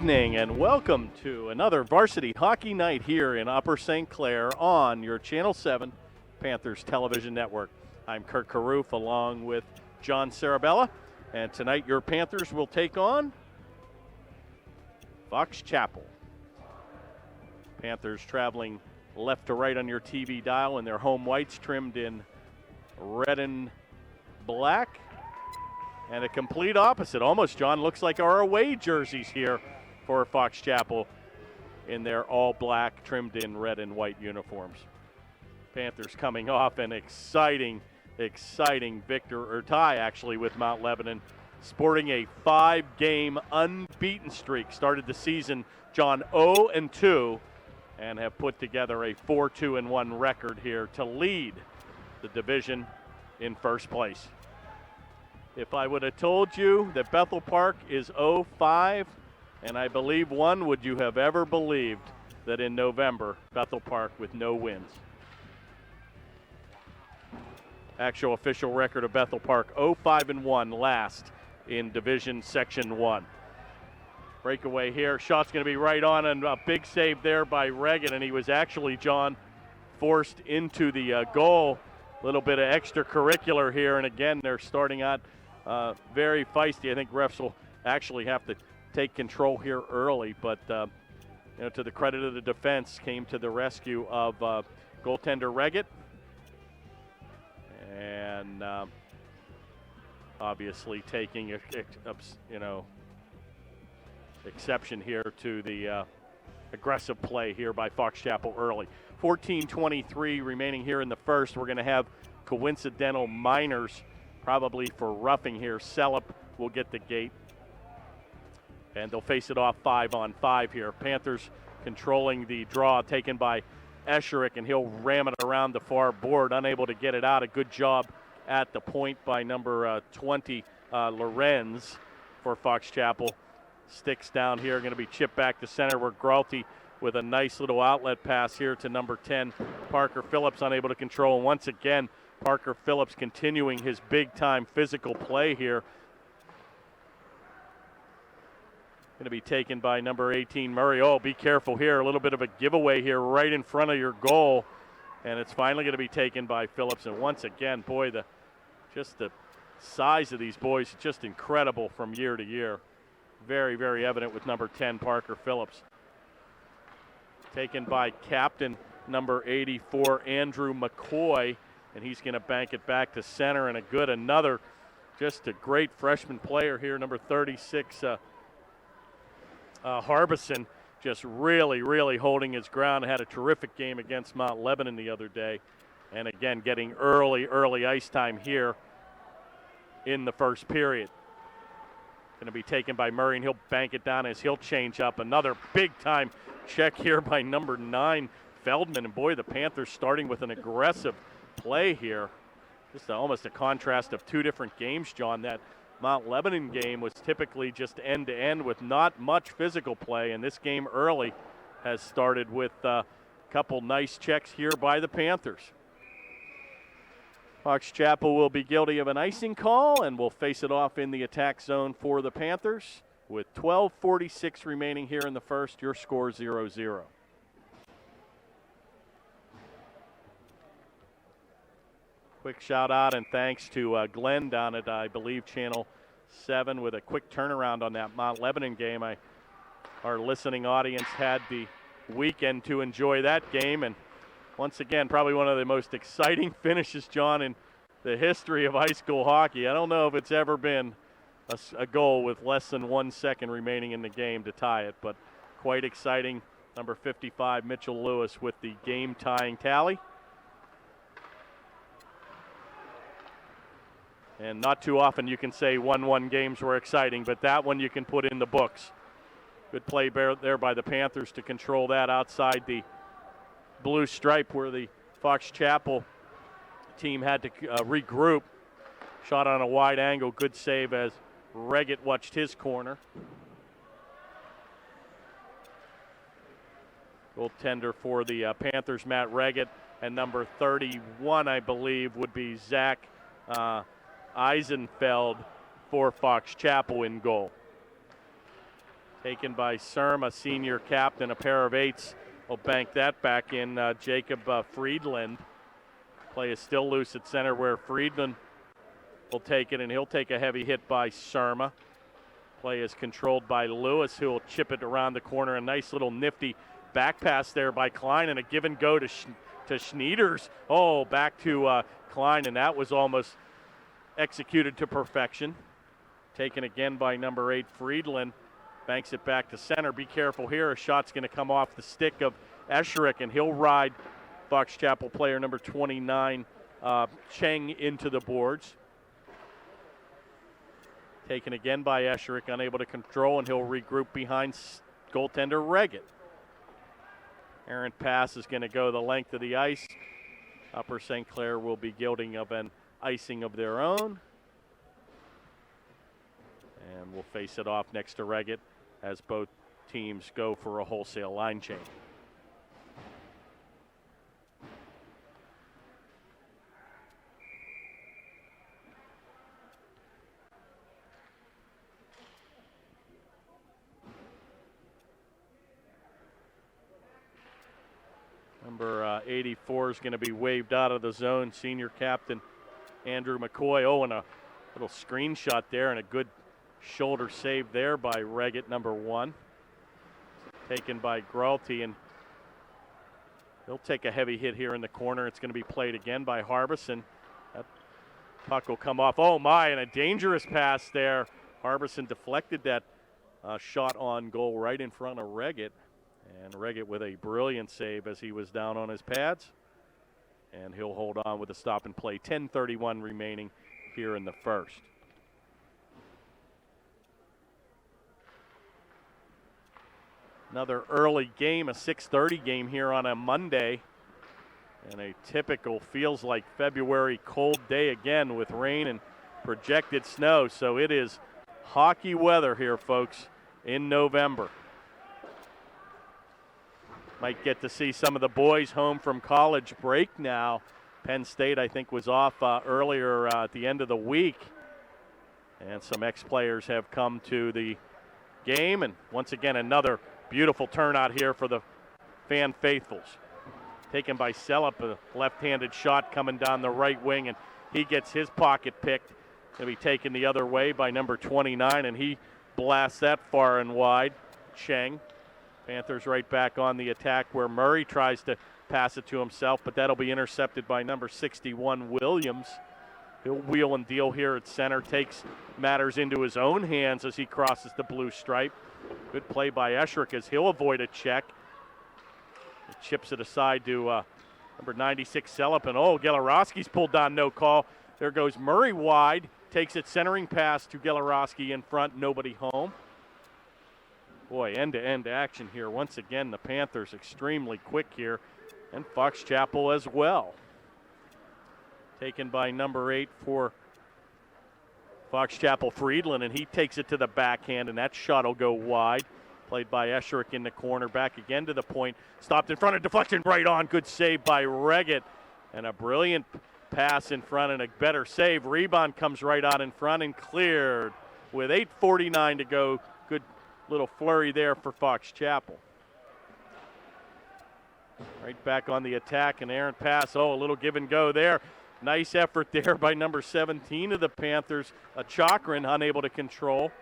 evening and welcome to another varsity hockey night here in Upper St. Clair on your Channel 7 Panthers television network. I'm Kurt Carruth along with John Sarabella, and tonight your Panthers will take on Fox Chapel. Panthers traveling left to right on your TV dial in their home whites trimmed in red and black. And a complete opposite. Almost, John, looks like our away jerseys here for Fox Chapel in their all black, trimmed in red and white uniforms. Panthers coming off an exciting tie actually with Mount Lebanon, sporting a 5-game unbeaten streak. Started the season, John, 0-2, and have put together a 4-2-1 record here to lead the division in first place. If I would have told you that Bethel Park is 0-5, and I believe 1, would you have ever believed that in November, Bethel Park with no wins? Actual official record of Bethel Park, 0-5-1 last in Division Section 1. Breakaway here, shot's going to be right on, and a big save there by Reagan, and he was actually, John, forced into the goal. A little bit of extracurricular here, and again, they're starting out very feisty. I think refs will actually have to take control here early, but to the credit of the defense, came to the rescue of goaltender Reggett, and obviously taking exception here to the aggressive play here by Fox Chapel early. 14:23 remaining here in the first. We're going to have coincidental minors probably for roughing here. Celup will get the gate, and they'll face it off 5-on-5 here. Panthers controlling the draw taken by Esherick, and he'll ram it around the far board, unable to get it out. A good job at the point by number 20, Lorenz for Fox Chapel. Sticks down here, going to be chipped back to center where Gralty with a nice little outlet pass here to number 10, Parker Phillips, unable to control. And once again, Parker Phillips continuing his big-time physical play here. Going to be taken by number 18, Murray. Oh, be careful here. A little bit of a giveaway here right in front of your goal. And it's finally going to be taken by Phillips. And once again, boy, the size of these boys is just incredible from year to year. Very, very evident with number 10, Parker Phillips. Taken by captain number 84, Andrew McCoy, and he's going to bank it back to center, and another just a great freshman player here, number 36, Harbison, just really holding his ground. Had a terrific game against Mount Lebanon the other day, and again getting early ice time here in the first period. Going to be taken by Murray, and he'll bank it down as he'll change up. Another big-time check here by number 9, Feldman. And, boy, the Panthers starting with an aggressive play here. Just almost a contrast of two different games, John. That Mount Lebanon game was typically just end-to-end with not much physical play, and this game early has started with a couple nice checks here by the Panthers. Fox Chapel will be guilty of an icing call and will face it off in the attack zone for the Panthers with 12:46 remaining here in the first. Your score 0-0. Quick shout out and thanks to Glenn down at, I believe, Channel 7 with a quick turnaround on that Mount Lebanon game. Our listening audience had the weekend to enjoy that game, and once again, probably one of the most exciting finishes, John, in the history of high school hockey. I don't know if it's ever been a goal with less than 1 second remaining in the game to tie it, but quite exciting. Number 55, Mitchell Lewis, with the game-tying tally. And not too often you can say 1-1 games were exciting, but that one you can put in the books. Good play there by the Panthers to control that outside the blue stripe where the Fox Chapel team had to regroup. Shot on a wide angle, good save as Reggett watched his corner. Goaltender for the Panthers, Matt Reggett, and number 31, I believe, would be Zach Eisenfeld for Fox Chapel in goal. Taken by Surma, senior captain, a pair of 8s. Will bank that back in. Jacob Friedland. Play is still loose at center where Friedland will take it, and he'll take a heavy hit by Surma. Play is controlled by Lewis, who will chip it around the corner. A nice little nifty back pass there by Klein, and a give and go to Schneiders. Oh, back to Klein, and that was almost executed to perfection. Taken again by number 8, Friedland. Banks it back to center. Be careful here. A shot's going to come off the stick of Esherick, and he'll ride Fox Chapel player number 29, Cheng, into the boards. Taken again by Esherick, unable to control, and he'll regroup behind goaltender Reggett. Errant pass is going to go the length of the ice. Upper St. Clair will be guilty of an icing of their own. And we'll face it off next to Reggett as both teams go for a wholesale line change. Number 84 is going to be waved out of the zone. Senior captain Andrew McCoy. Oh, and a little screenshot there, and a good shoulder save there by Reggett, number 1. Taken by Gralty, and he'll take a heavy hit here in the corner. It's going to be played again by Harbison. That puck will come off. Oh, my, and a dangerous pass there. Harbison deflected that shot on goal right in front of Reggett. And Reggett with a brilliant save as he was down on his pads. And he'll hold on with a stop and play. 10:31 remaining here in the first. Another early game, a 6:30 game here on a Monday. And a typical, feels like February cold day again with rain and projected snow. So it is hockey weather here, folks, in November. Might get to see some of the boys home from college break now. Penn State, I think, was off earlier at the end of the week. And some ex-players have come to the game. And once again, another beautiful turnout here for the fan faithfuls. Taken by Sellup, a left-handed shot coming down the right wing, and he gets his pocket picked. Going to be taken the other way by number 29, and he blasts that far and wide. Cheng. Panthers right back on the attack where Murray tries to pass it to himself, but that'll be intercepted by number 61, Williams. He'll wheel and deal here at center, takes matters into his own hands as he crosses the blue stripe. Good play by Esherick as he'll avoid a check. He chips it aside to number 96, Sellup, and Gelorowski's pulled down, no call. There goes Murray wide, takes it centering pass to Gelorowski in front, nobody home. Boy, end-to-end action here. Once again, the Panthers extremely quick here, and Fox Chapel as well. Taken by number 8 for Fox Chapel, Friedland, and he takes it to the backhand, and that shot will go wide. Played by Esherick in the corner, back again to the point. Stopped in front of deflection, right on. Good save by Reggett, and a brilliant pass in front and a better save. Rebound comes right out in front and cleared with 8:49 to go. Good little flurry there for Fox Chapel. Right back on the attack, an errant pass. A little give and go there. Nice effort there by number 17 of the Panthers, Chakrin, unable to control.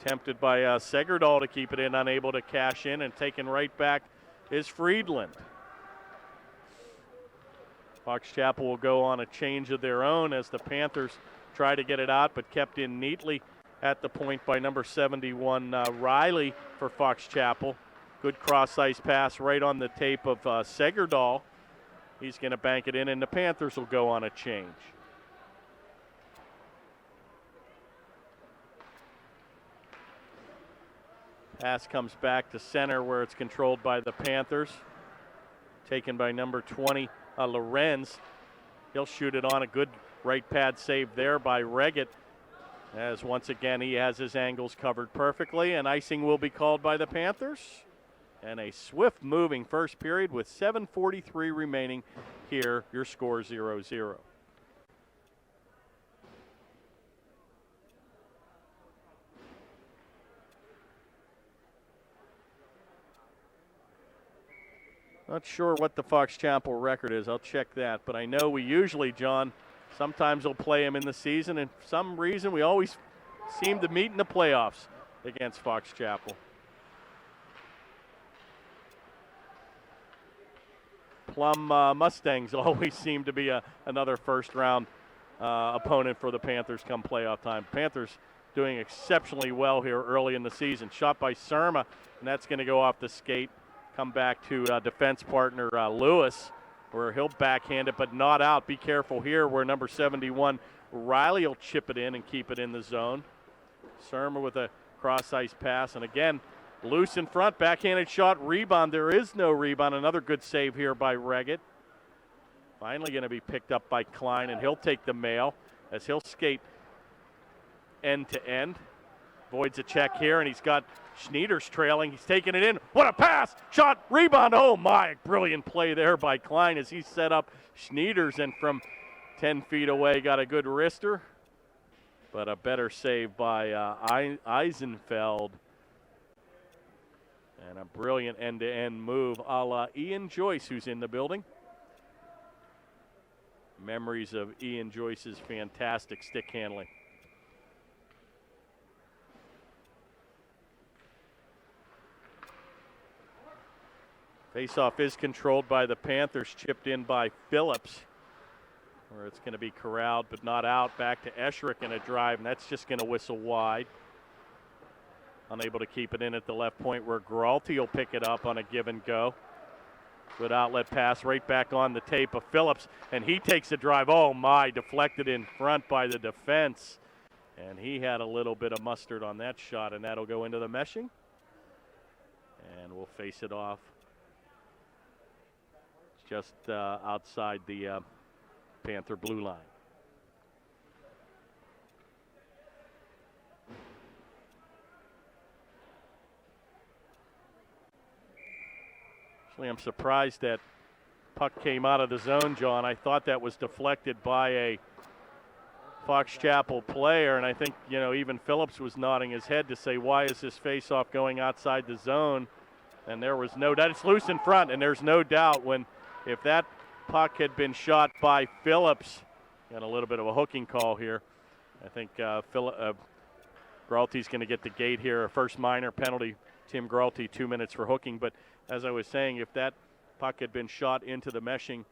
Tempted by Segerdal to keep it in, unable to cash in, and taken right back is Friedland. Fox Chapel will go on a change of their own as the Panthers try to get it out, but kept in neatly at the point by number 71, Riley for Fox Chapel. Good cross-ice pass right on the tape of Segerdal. He's going to bank it in, and the Panthers will go on a change. Pass comes back to center where it's controlled by the Panthers. Taken by number 20, Lorenz. He'll shoot it on, a good right pad save there by Reggett, as once again he has his angles covered perfectly, and icing will be called by the Panthers. And a swift moving first period with 7:43 remaining here. Your score 0-0. Not sure what the Fox Chapel record is. I'll check that. But I know we usually, John, sometimes we'll play them in the season, and for some reason we always seem to meet in the playoffs against Fox Chapel. Plum Mustangs always seem to be another first-round opponent for the Panthers come playoff time. Panthers doing exceptionally well here early in the season. Shot by Surma, and that's going to go off the skate. Come back to defense partner Lewis, where he'll backhand it, but not out. Be careful here where number 71, Riley, will chip it in and keep it in the zone. Surma with a cross-ice pass, and again, loose in front, backhanded shot, rebound. There is no rebound. Another good save here by Reggett. Finally going to be picked up by Klein, and he'll take the mail as he'll skate end to end. Voids a check here, and he's got Schneiders trailing. He's taking it in. What a pass! Shot, rebound. Oh my, brilliant play there by Klein as he set up Schneiders, and from 10 feet away got a good wrister. But a better save by Eisenfeld. And a brilliant end-to-end move a la Ian Joyce, who's in the building. Memories of Ian Joyce's fantastic stick handling. Faceoff is controlled by the Panthers, chipped in by Phillips, where it's going to be corralled but not out. Back to Esherick in a drive, and that's just going to whistle wide. Unable to keep it in at the left point, where Gralty will pick it up on a give and go. Good outlet pass right back on the tape of Phillips, and he takes a drive. Oh my, deflected in front by the defense. And he had a little bit of mustard on that shot, and that'll go into the meshing. And we'll face it off just outside the Panther blue line. Actually, I'm surprised that puck came out of the zone, John. I thought that was deflected by a Fox Chapel player, and I think, even Phillips was nodding his head to say, why is this faceoff going outside the zone? And there was no doubt. It's loose in front, and there's no doubt if that puck had been shot by Phillips, got a little bit of a hooking call here. I think Gralty's going to get the gate here, a first minor penalty. Tim Gralty, 2 minutes for hooking. But as I was saying, if that puck had been shot into the meshing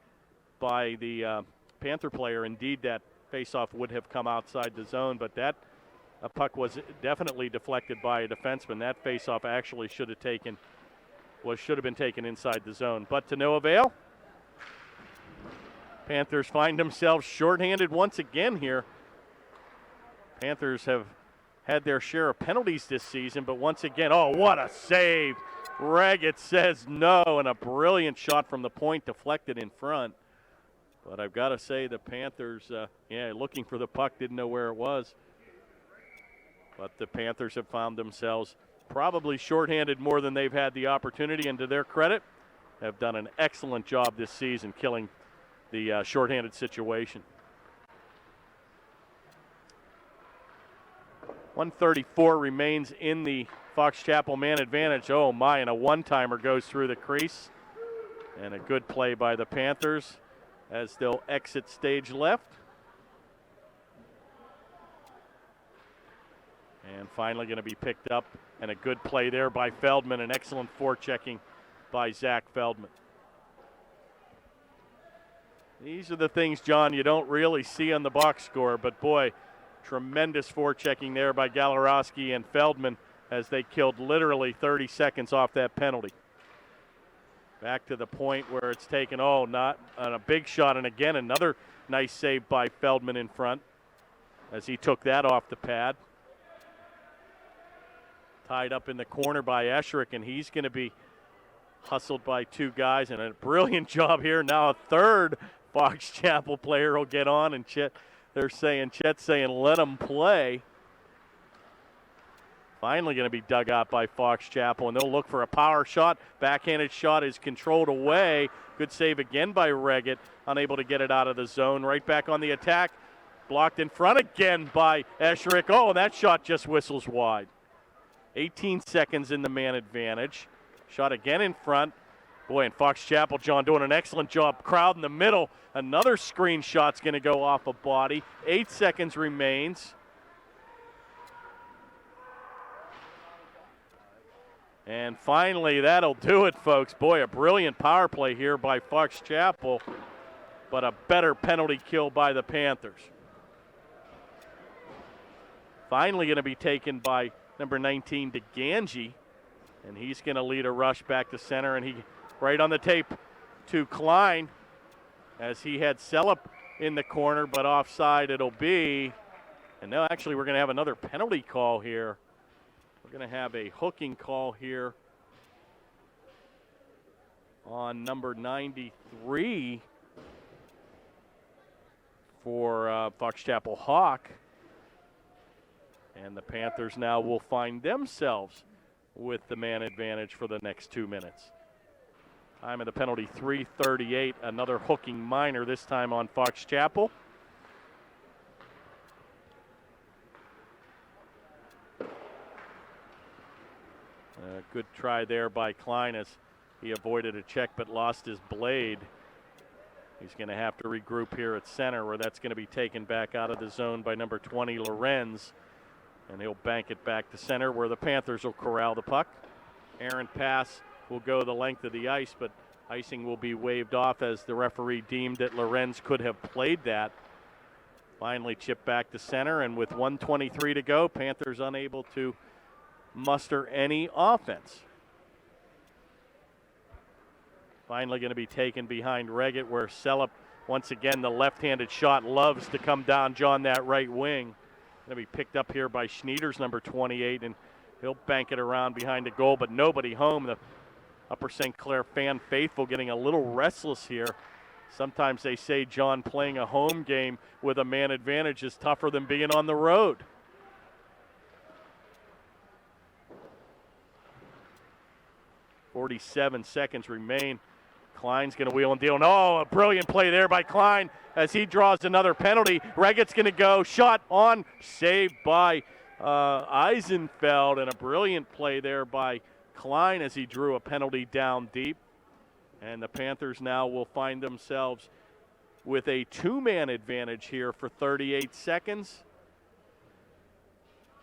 by the Panther player, indeed that faceoff would have come outside the zone. But that puck was definitely deflected by a defenseman. That faceoff actually should have been taken inside the zone. But to no avail. Panthers find themselves shorthanded once again here. Panthers have had their share of penalties this season, but once again, oh, what a save. Reggett says no, and a brilliant shot from the point deflected in front. But I've got to say the Panthers, looking for the puck, didn't know where it was. But the Panthers have found themselves probably shorthanded more than they've had the opportunity, and to their credit, have done an excellent job this season killing the shorthanded situation. 134 remains in the Fox Chapel man advantage. Oh my, and a one-timer goes through the crease. And a good play by the Panthers as they'll exit stage left. And finally going to be picked up, and a good play there by Feldman, an excellent forechecking by Zach Feldman. These are the things, John, you don't really see on the box score, but boy, tremendous forechecking there by Galarowski and Feldman as they killed literally 30 seconds off that penalty. Back to the point where it's taken, not on a big shot, and again, another nice save by Feldman in front as he took that off the pad. Tied up in the corner by Esherick, and he's going to be hustled by two guys, and a brilliant job here. Now a third Fox Chapel player will get on, and Chet's saying, let him play. Finally going to be dug out by Fox Chapel, and they'll look for a power shot. Backhanded shot is controlled away. Good save again by Reggett, unable to get it out of the zone. Right back on the attack. Blocked in front again by Esherick. Oh, and that shot just whistles wide. 18 seconds in the man advantage. Shot again in front. Boy, and Fox Chapel, John, doing an excellent job. Crowd in the middle. Another screenshot's going to go off a body. 8 seconds remains. And finally, that'll do it, folks. Boy, a brilliant power play here by Fox Chapel, but a better penalty kill by the Panthers. Finally going to be taken by number 19, DeGangi, and he's going to lead a rush back to center, and he right on the tape to Klein as he had Celup in the corner, but offside it'll be. And now actually we're going to have another penalty call here. We're going to have a hooking call here on number 93 for Fox Chapel Hawk. And the Panthers now will find themselves with the man advantage for the next 2 minutes. Time of the penalty, 3:38. Another hooking minor, this time on Fox Chapel. Good try there by Klein as he avoided a check but lost his blade. He's going to have to regroup here at center, where that's going to be taken back out of the zone by number 20, Lorenz. And he'll bank it back to center, where the Panthers will corral the puck. Errant pass will go the length of the ice, but icing will be waved off as the referee deemed that Lorenz could have played that. Finally chipped back to center, and with 1:23 to go, Panthers unable to muster any offense. Finally going to be taken behind Reggett, where Celup, once again, the left-handed shot loves to come down, John, that right wing. Going to be picked up here by Schneiders, number 28, and he'll bank it around behind the goal, but nobody home. The Upper St. Clair fan faithful getting a little restless here. Sometimes they say, John, playing a home game with a man advantage is tougher than being on the road. .47 seconds remain. Klein's going to wheel and deal. A brilliant play there by Klein as he draws another penalty. Reggett's going to go. Shot on. Saved by Eisenfeld. And a brilliant play there by Klein as he drew a penalty down deep. And the Panthers now will find themselves with a two-man advantage here for 38 seconds.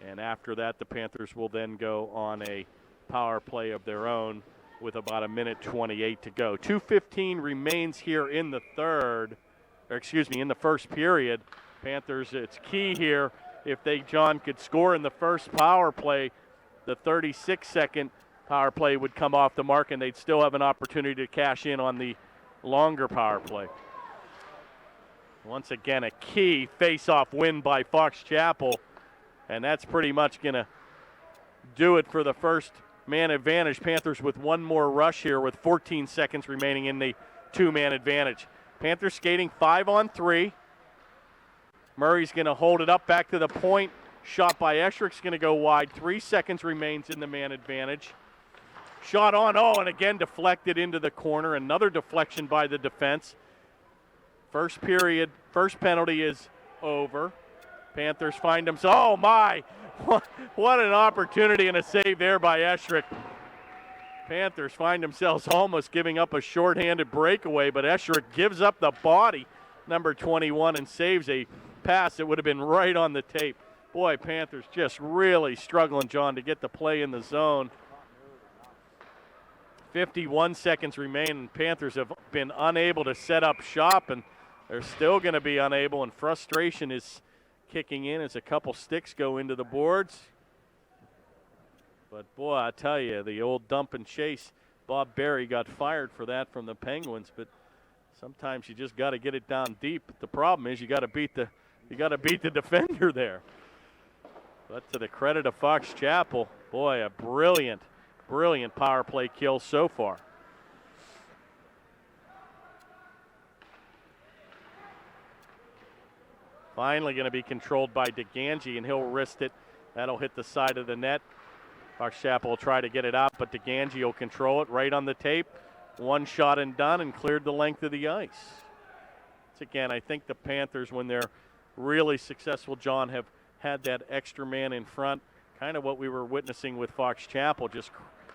And after that, the Panthers will then go on a power play of their own with about 1:28 to go. 2:15 remains here in the in the first period. Panthers, it's key here. If they, John, could score in the first power play, the 36-second power play would come off the mark, and they'd still have an opportunity to cash in on the longer power play. Once again, a key face-off win by Fox Chapel, and that's pretty much going to do it for the first man advantage. Panthers with one more rush here with 14 seconds remaining in the two-man advantage. Panthers skating 5-on-3. Murray's going to hold it up back to the point. Shot by Escherich's going to go wide. 3 seconds remains in the man advantage. Shot on, and again deflected into the corner. Another deflection by the defense. First period, first penalty is over. Panthers find themselves, oh my! What an opportunity and a save there by Escherich. Panthers find themselves almost giving up a shorthanded breakaway, but Escherich gives up the body, number 21, and saves a pass that would have been right on the tape. Boy, Panthers just really struggling, John, to get the play in the zone. 51 seconds remain, and Panthers have been unable to set up shop, and they're still going to be unable, and frustration is kicking in as a couple sticks go into the boards. But boy, I tell you, the old dump and chase, Bob Berry got fired for that from the Penguins, but sometimes you just got to get it down deep. The problem is you got to beat the defender there. But to the credit of Fox Chapel, boy, a brilliant power play kill so far. Finally going to be controlled by DeGangi, and he'll wrist it. That'll hit the side of the net. Fox Chapel will try to get it out, but DeGangi will control it right on the tape. One shot and done, and cleared the length of the ice. Once again, I think the Panthers, when they're really successful, John, have had that extra man in front. Kind of what we were witnessing with Fox Chapel, just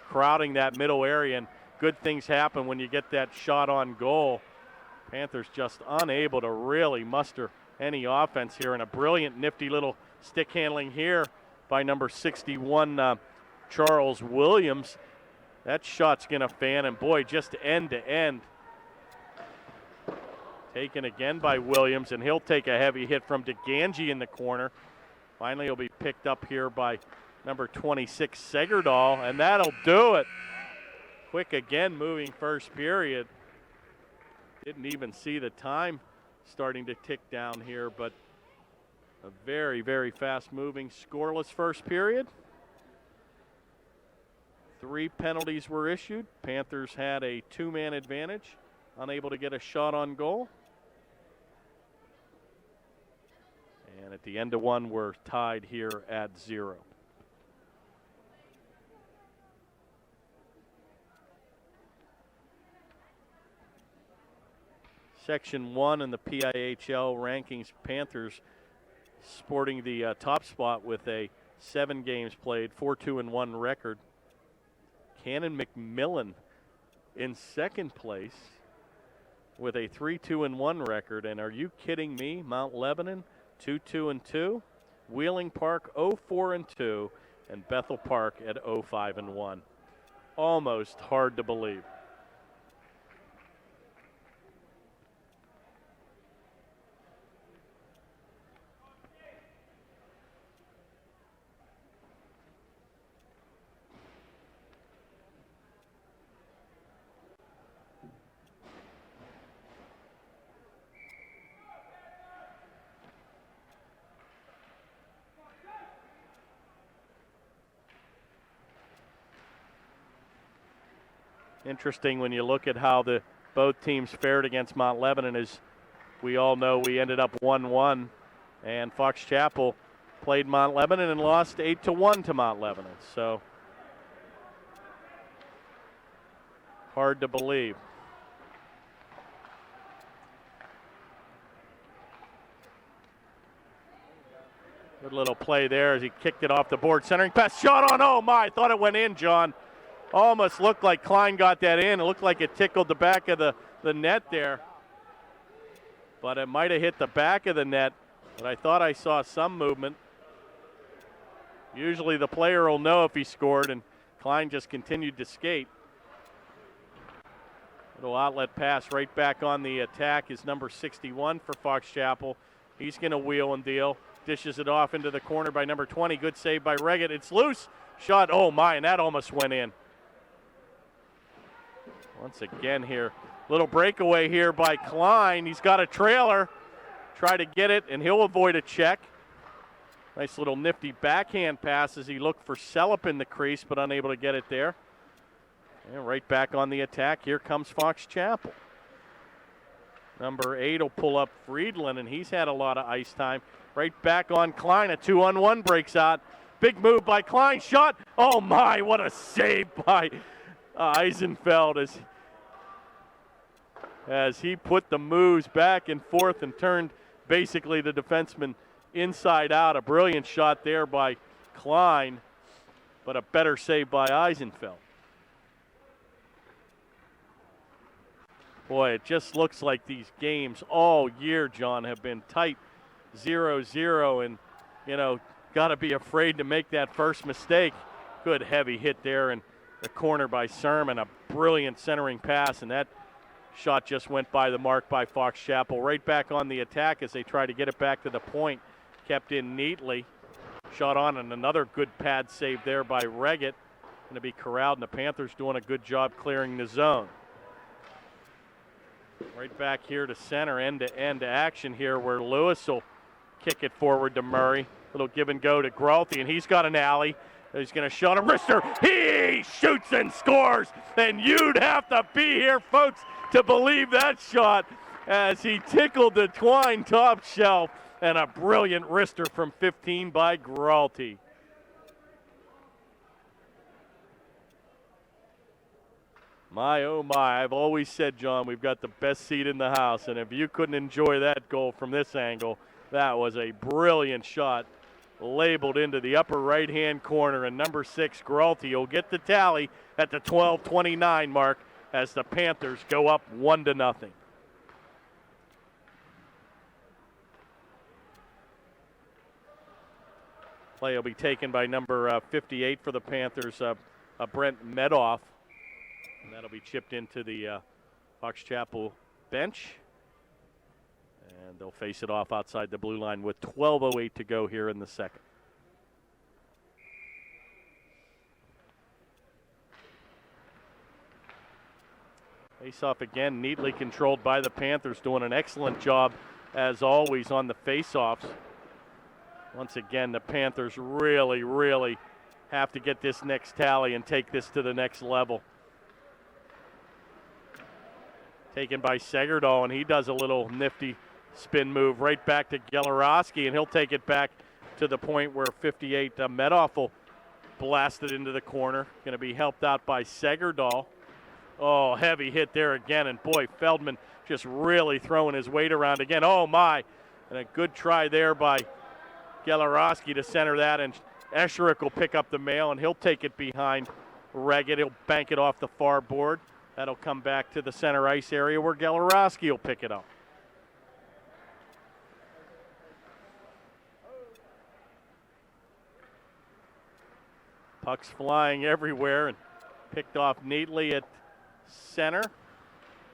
crowding that middle area and good things happen when you get that shot on goal. Panthers just unable to really muster any offense here, and a brilliant, nifty little stick handling here by number 61, Charles Williams. That shot's going to fan, and boy, just end to end. Taken again by Williams, and he'll take a heavy hit from DeGangi in the corner. Finally, he'll be picked up here by number 26, Segerdahl, and that'll do it. Quick again, moving first period. Didn't even see the time starting to tick down here, but a very, very fast-moving, scoreless first period. 3 penalties were issued. Panthers had a 2-man advantage, unable to get a shot on goal. And at the end of one, we're tied here at 0. Section 1 in the PIHL rankings, Panthers sporting the top spot with a 7 games played, 4-2-1 record. Cannon McMillan in second place with a 3-2-1 record. And are you kidding me? Mount Lebanon 2-2-2, Wheeling Park 0-4-2, and Bethel Park at 0-5-1. Almost hard to believe. Interesting when you look at how both teams fared against Mount Lebanon. As we all know, we ended up 1-1, and Fox Chapel played Mount Lebanon and lost 8-1 to Mount Lebanon. So hard to believe. Good little play there as he kicked it off the board. Centering pass, shot on, oh my, I thought it went in, John. Almost looked like Klein got that in. It looked like it tickled the back of the net there. But it might have hit the back of the net. But I thought I saw some movement. Usually the player will know if he scored, and Klein just continued to skate. Little outlet pass right back on the attack is number 61 for Fox Chapel. He's going to wheel and deal. Dishes it off into the corner by number 20. Good save by Reggett. It's loose. Shot, oh my, and that almost went in. Once again here, little breakaway here by Klein. He's got a trailer. Try to get it, and he'll avoid a check. Nice little nifty backhand pass as he looked for Celup in the crease, but unable to get it there. And right back on the attack, here comes Fox Chapel. Number 8 will pull up Friedland, and he's had a lot of ice time. Right back on Klein, a 2-on-1 breaks out. Big move by Klein, shot. Oh my, what a save by Eisenfeld as he put the moves back and forth and turned basically the defenseman inside out. A brilliant shot there by Klein, but a better save by Eisenfeld. Boy, it just looks like these games all year, John, have been tight 0-0, and, you know, got to be afraid to make that first mistake. Good heavy hit there in the corner by Sermon, a brilliant centering pass, and that shot just went by the mark by Fox Chapel. Right back on the attack as they try to get it back to the point. Kept in neatly. Shot on, and another good pad save there by Reggett. Going to be corralled, and the Panthers doing a good job clearing the zone. Right back here to center, end-to-end action here where Lewis will kick it forward to Murray. Little give and go to Gralty, and he's got an alley. He's going to shot a wrister. He shoots and scores, and you'd have to be here, folks, to believe that shot as he tickled the twine top shelf, and a brilliant wrister from 15 by Gralty. My, oh my, I've always said, John, we've got the best seat in the house, and if you couldn't enjoy that goal from this angle, that was a brilliant shot. Labeled into the upper right-hand corner, and number 6, Gralty, will get the tally at the 12:29 mark as the Panthers go up 1-0. Play will be taken by number 58 for the Panthers, Brent Medoff. And that'll be chipped into the Fox Chapel bench. And they'll face it off outside the blue line with 12:08 to go here in the second. Face-off again, neatly controlled by the Panthers, doing an excellent job, as always, on the face-offs. Once again, the Panthers really, really have to get this next tally and take this to the next level. Taken by Segerdahl, and he does a little nifty spin move right back to Gelorowski, and he'll take it back to the point where 58 Medoff will blast it into the corner. Going to be helped out by Segerdahl. Oh, heavy hit there again, and boy, Feldman just really throwing his weight around again. Oh, my. And a good try there by Gelorowski to center that, and Esherick will pick up the mail, and he'll take it behind Reggett. He'll bank it off the far board. That'll come back to the center ice area where Gelorowski will pick it up. Puck's flying everywhere and picked off neatly at center.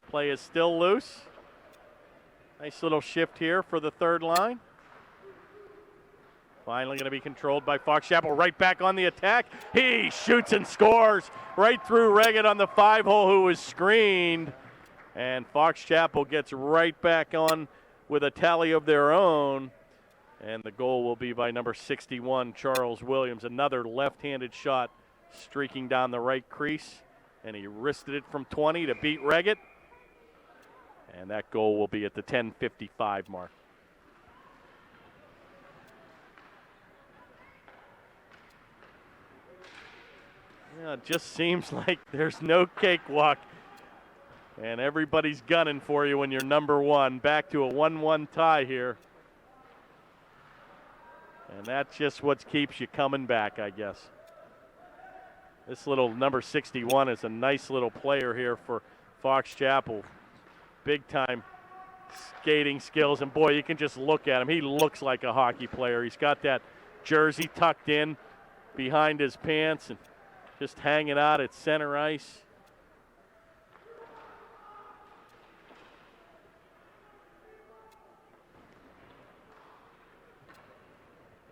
Play is still loose. Nice little shift here for the third line. Finally going to be controlled by Fox Chapel. Right back on the attack. He shoots and scores right through Reggett on the 5-hole, who was screened. And Fox Chapel gets right back on with a tally of their own. And the goal will be by number 61, Charles Williams. Another left-handed shot streaking down the right crease. And he wristed it from 20 to beat Reggett. And that goal will be at the 10:55 mark. Yeah, it just seems like there's no cakewalk. And everybody's gunning for you when you're number one. Back to a 1-1 tie here. And that's just what keeps you coming back, I guess. This little number 61 is a nice little player here for Fox Chapel. Big time skating skills. And boy, you can just look at him. He looks like a hockey player. He's got that jersey tucked in behind his pants and just hanging out at center ice.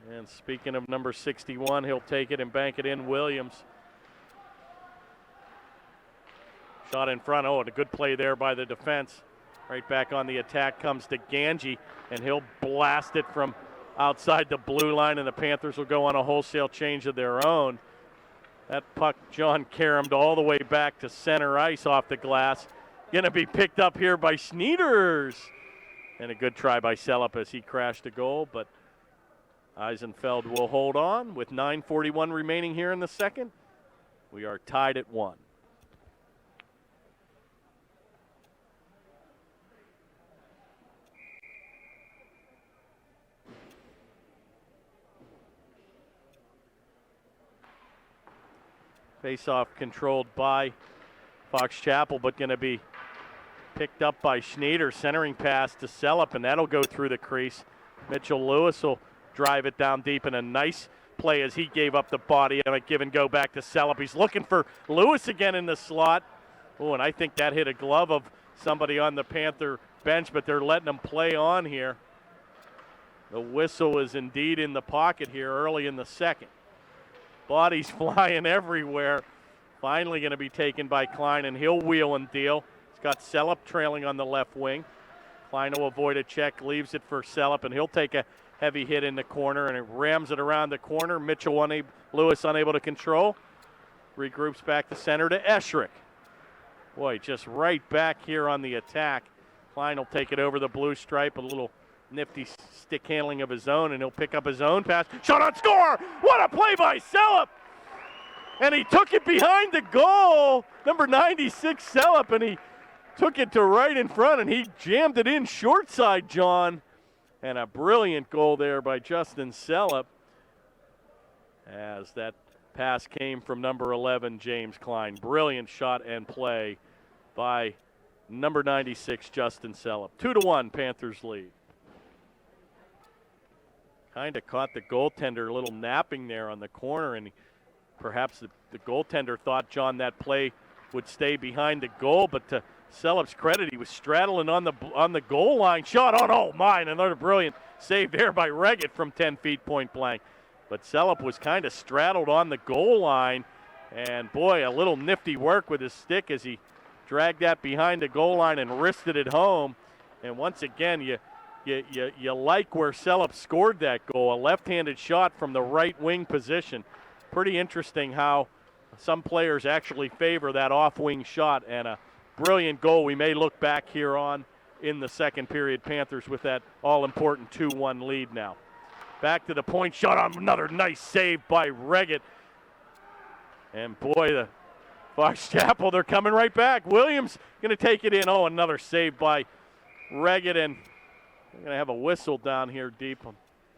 And speaking of number 61, he'll take it and bank it in. Williams. Shot in front. Oh, and a good play there by the defense. Right back on the attack comes to Ganji, and he'll blast it from outside the blue line, and the Panthers will go on a wholesale change of their own. That puck, John caromed all the way back to center ice off the glass. Going to be picked up here by Schneiders. And a good try by Celup as he crashed a goal, but Eisenfeld will hold on with 9:41 remaining here in the second. We are tied at 1. Face-off controlled by Fox Chapel, but going to be picked up by Schneider. Centering pass to Celup, and that'll go through the crease. Mitchell Lewis will drive it down deep, and a nice play as he gave up the body and a give and go back to Celup. He's looking for Lewis again in the slot. Oh, and I think that hit a glove of somebody on the Panther bench, but they're letting him play on here. The whistle is indeed in the pocket here early in the second. Bodies flying everywhere. Finally going to be taken by Klein, and he'll wheel and deal. He's got Celup trailing on the left wing. Klein will avoid a check, leaves it for Celup, and he'll take a heavy hit in the corner, and it rams it around the corner. Lewis unable to control. Regroups back to center to Esherick. Boy, just right back here on the attack. Klein will take it over the blue stripe, a little nifty stick handling of his own, and he'll pick up his own pass. Shot on score! What a play by Celup! And he took it behind the goal. Number 96, Celup, and he took it to right in front, and he jammed it in short side, John. And a brilliant goal there by Justin Celup, as that pass came from number 11, James Klein. Brilliant shot and play by number 96, Justin Celup. 2-1, Panthers lead. Kind of caught the goaltender a little napping there on the corner, and perhaps the goaltender thought, John, that play would stay behind the goal, but to Celup's credit, he was straddling on the goal line. Shot on, oh my, another brilliant save there by Reggett from 10 feet point blank. But Celup was kind of straddled on the goal line, and boy, a little nifty work with his stick as he dragged that behind the goal line and wristed it home. And once again, you like where Celup scored that goal, a left-handed shot from the right wing position. Pretty interesting how some players actually favor that off-wing shot, and a brilliant goal we may look back here on in the second period. Panthers with that all-important 2-1 lead now. Back to the point, shot on, another nice save by Reggett. And boy, the Fox Chapel, they're coming right back. Williams going to take it in. Oh, another save by Reggett, and we're going to have a whistle down here deep. I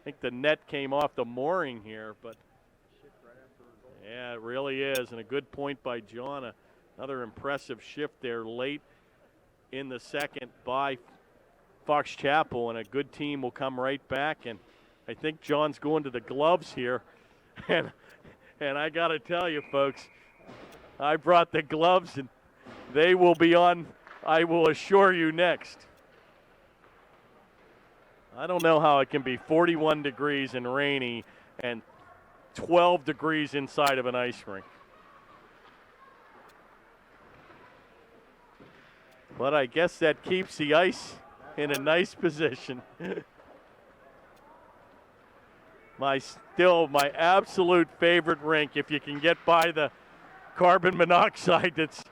think the net came off the mooring here, but yeah, it really is, and a good point by John. Another impressive shift there late in the second by Fox Chapel, and a good team will come right back. And I think John's going to the gloves here, and I got to tell you, folks, I brought the gloves, and they will be on, I will assure you, next. I don't know how it can be 41 degrees and rainy and 12 degrees inside of an ice rink. But I guess that keeps the ice in a nice position. my absolute favorite rink, if you can get by the carbon monoxide that's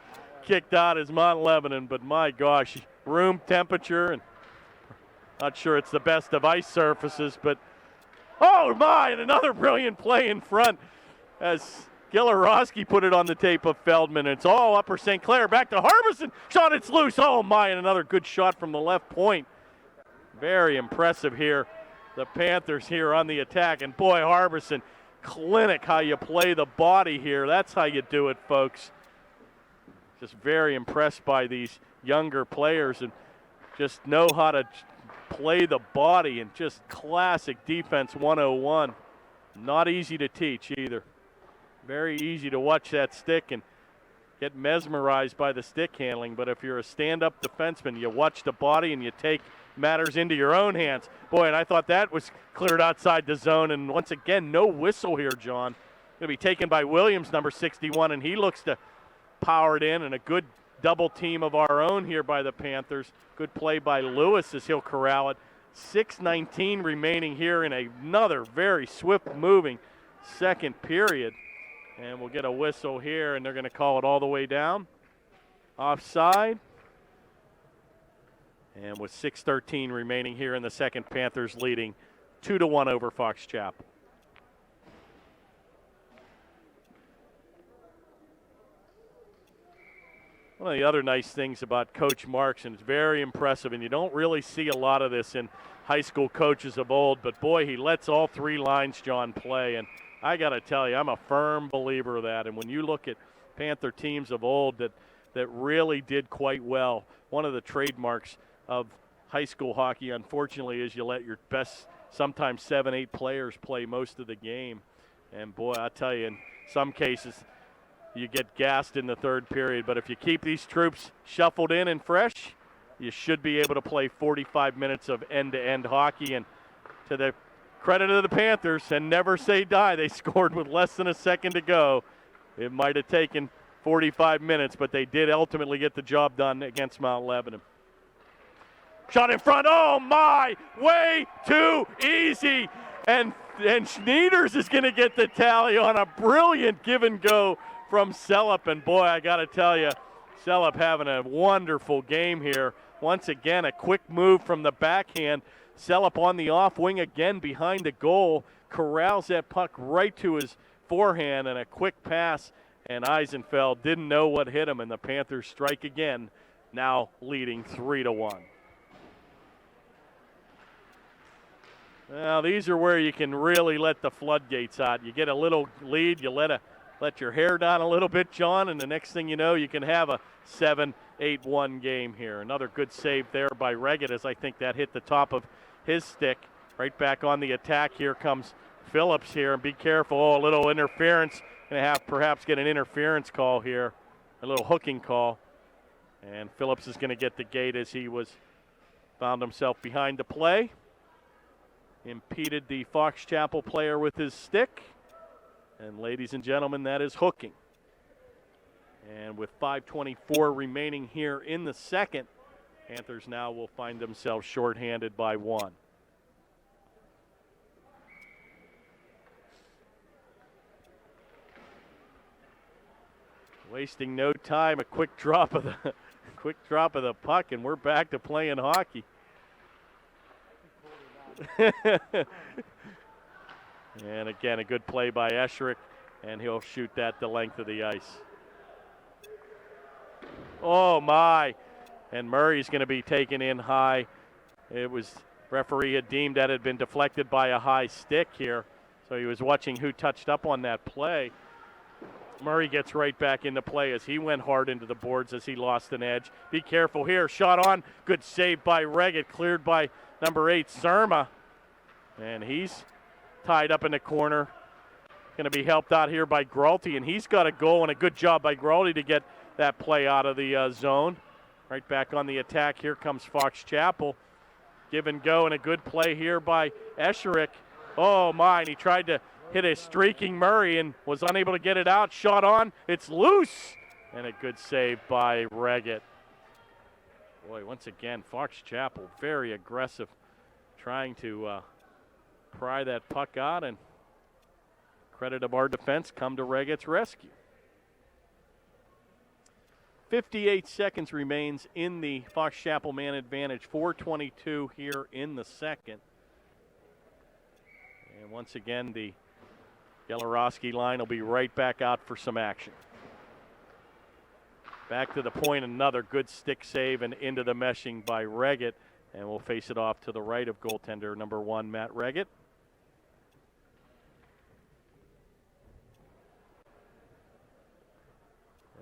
kicked out, is Mount Lebanon. But my gosh, room temperature, and not sure it's the best of ice surfaces, but oh my, and another brilliant play in front as Gilarowski put it on the tape of Feldman. It's all Upper St. Clair, back to Harbison, shot, it's loose, oh my, and another good shot from the left point. Very impressive here, the Panthers here on the attack, and boy, Harbison, clinic how you play the body here. That's how you do it, folks. Just very impressed by these younger players and just know how to play the body, and just classic defense 101. Not easy to teach either. Very easy to watch that stick and get mesmerized by the stick handling, but if you're a stand-up defenseman, you watch the body and you take matters into your own hands. Boy, and I thought that was cleared outside the zone, and once again, no whistle here, John. Going to be taken by Williams, number 61, and he looks to power it in, and a good double team of our own here by the Panthers. Good play by Lewis as he'll corral it. 6:19 remaining here in another very swift-moving second period. And we'll get a whistle here, and they're going to call it all the way down. Offside. And with 6:13 remaining here in the second, Panthers leading 2-1 over Fox Chapel. One of the other nice things about Coach Marks, and it's very impressive, and you don't really see a lot of this in high school coaches of old, but boy, he lets all three lines, John, play. And I got to tell you, I'm a firm believer of that. And when you look at Panther teams of old that really did quite well, one of the trademarks of high school hockey, unfortunately, is you let your best, sometimes 7-8 players play most of the game. And boy, I tell you, in some cases, you get gassed in the third period. But if you keep these troops shuffled in and fresh, you should be able to play 45 minutes of end-to-end hockey. And to the credit of the Panthers, and never say die, they scored with less than a second to go. It might have taken 45 minutes, but they did ultimately get the job done against Mount Lebanon. Shot in front, oh my, way too easy. And Schneiders is going to get the tally on a brilliant give and go from Celup. And boy, I got to tell you, Celup having a wonderful game here. Once again, a quick move from the backhand. Celup on the off wing again behind the goal. Corrals that puck right to his forehand, and a quick pass. And Eisenfeld didn't know what hit him, and the Panthers strike again, now leading 3-1. Now, these are where you can really let the floodgates out. You get a little lead, you let a let your hair down a little bit, John, and the next thing you know, you can have a 7-8-1 game here. Another good save there by Reggett, as I think that hit the top of his stick. Right back on the attack. Here comes Phillips here, and be careful. Oh, a little interference. Going to have perhaps get an interference call here, a little hooking call. And Phillips is going to get the gate as he found himself behind the play. Impeded the Fox Chapel player with his stick. And ladies and gentlemen, that is hooking. And with 5:24 remaining here in the second, Panthers now will find themselves shorthanded by 1. Wasting no time, a quick drop of the puck, and we're back to playing hockey. And again, a good play by Esherick, and he'll shoot that the length of the ice. Oh my! And Murray's going to be taken in high. It was referee had deemed that had been deflected by a high stick here, so he was watching who touched up on that play. Murray gets right back into play as he went hard into the boards as he lost an edge. Be careful here. Shot on. Good save by Reggett. Cleared by number 8, Surma. And he's tied up in the corner. Going to be helped out here by Gralty, and he's got a goal, and a good job by Gralty to get that play out of the zone. Right back on the attack. Here comes Fox Chapel. Give and go, and a good play here by Esherick. Oh, my. And he tried to hit a streaking Murray and was unable to get it out. Shot on. It's loose. And a good save by Reggett. Boy, once again, Fox Chapel very aggressive, trying to pry that puck out, and credit of our defense come to Reggett's rescue. 58 seconds remains in the Fox Chapel man advantage. 4:22 here in the second. And once again, the Galarowski line will be right back out for some action. Back to the point, another good stick save and into the meshing by Reggett. And we'll face it off to the right of goaltender number 1, Matt Reggett.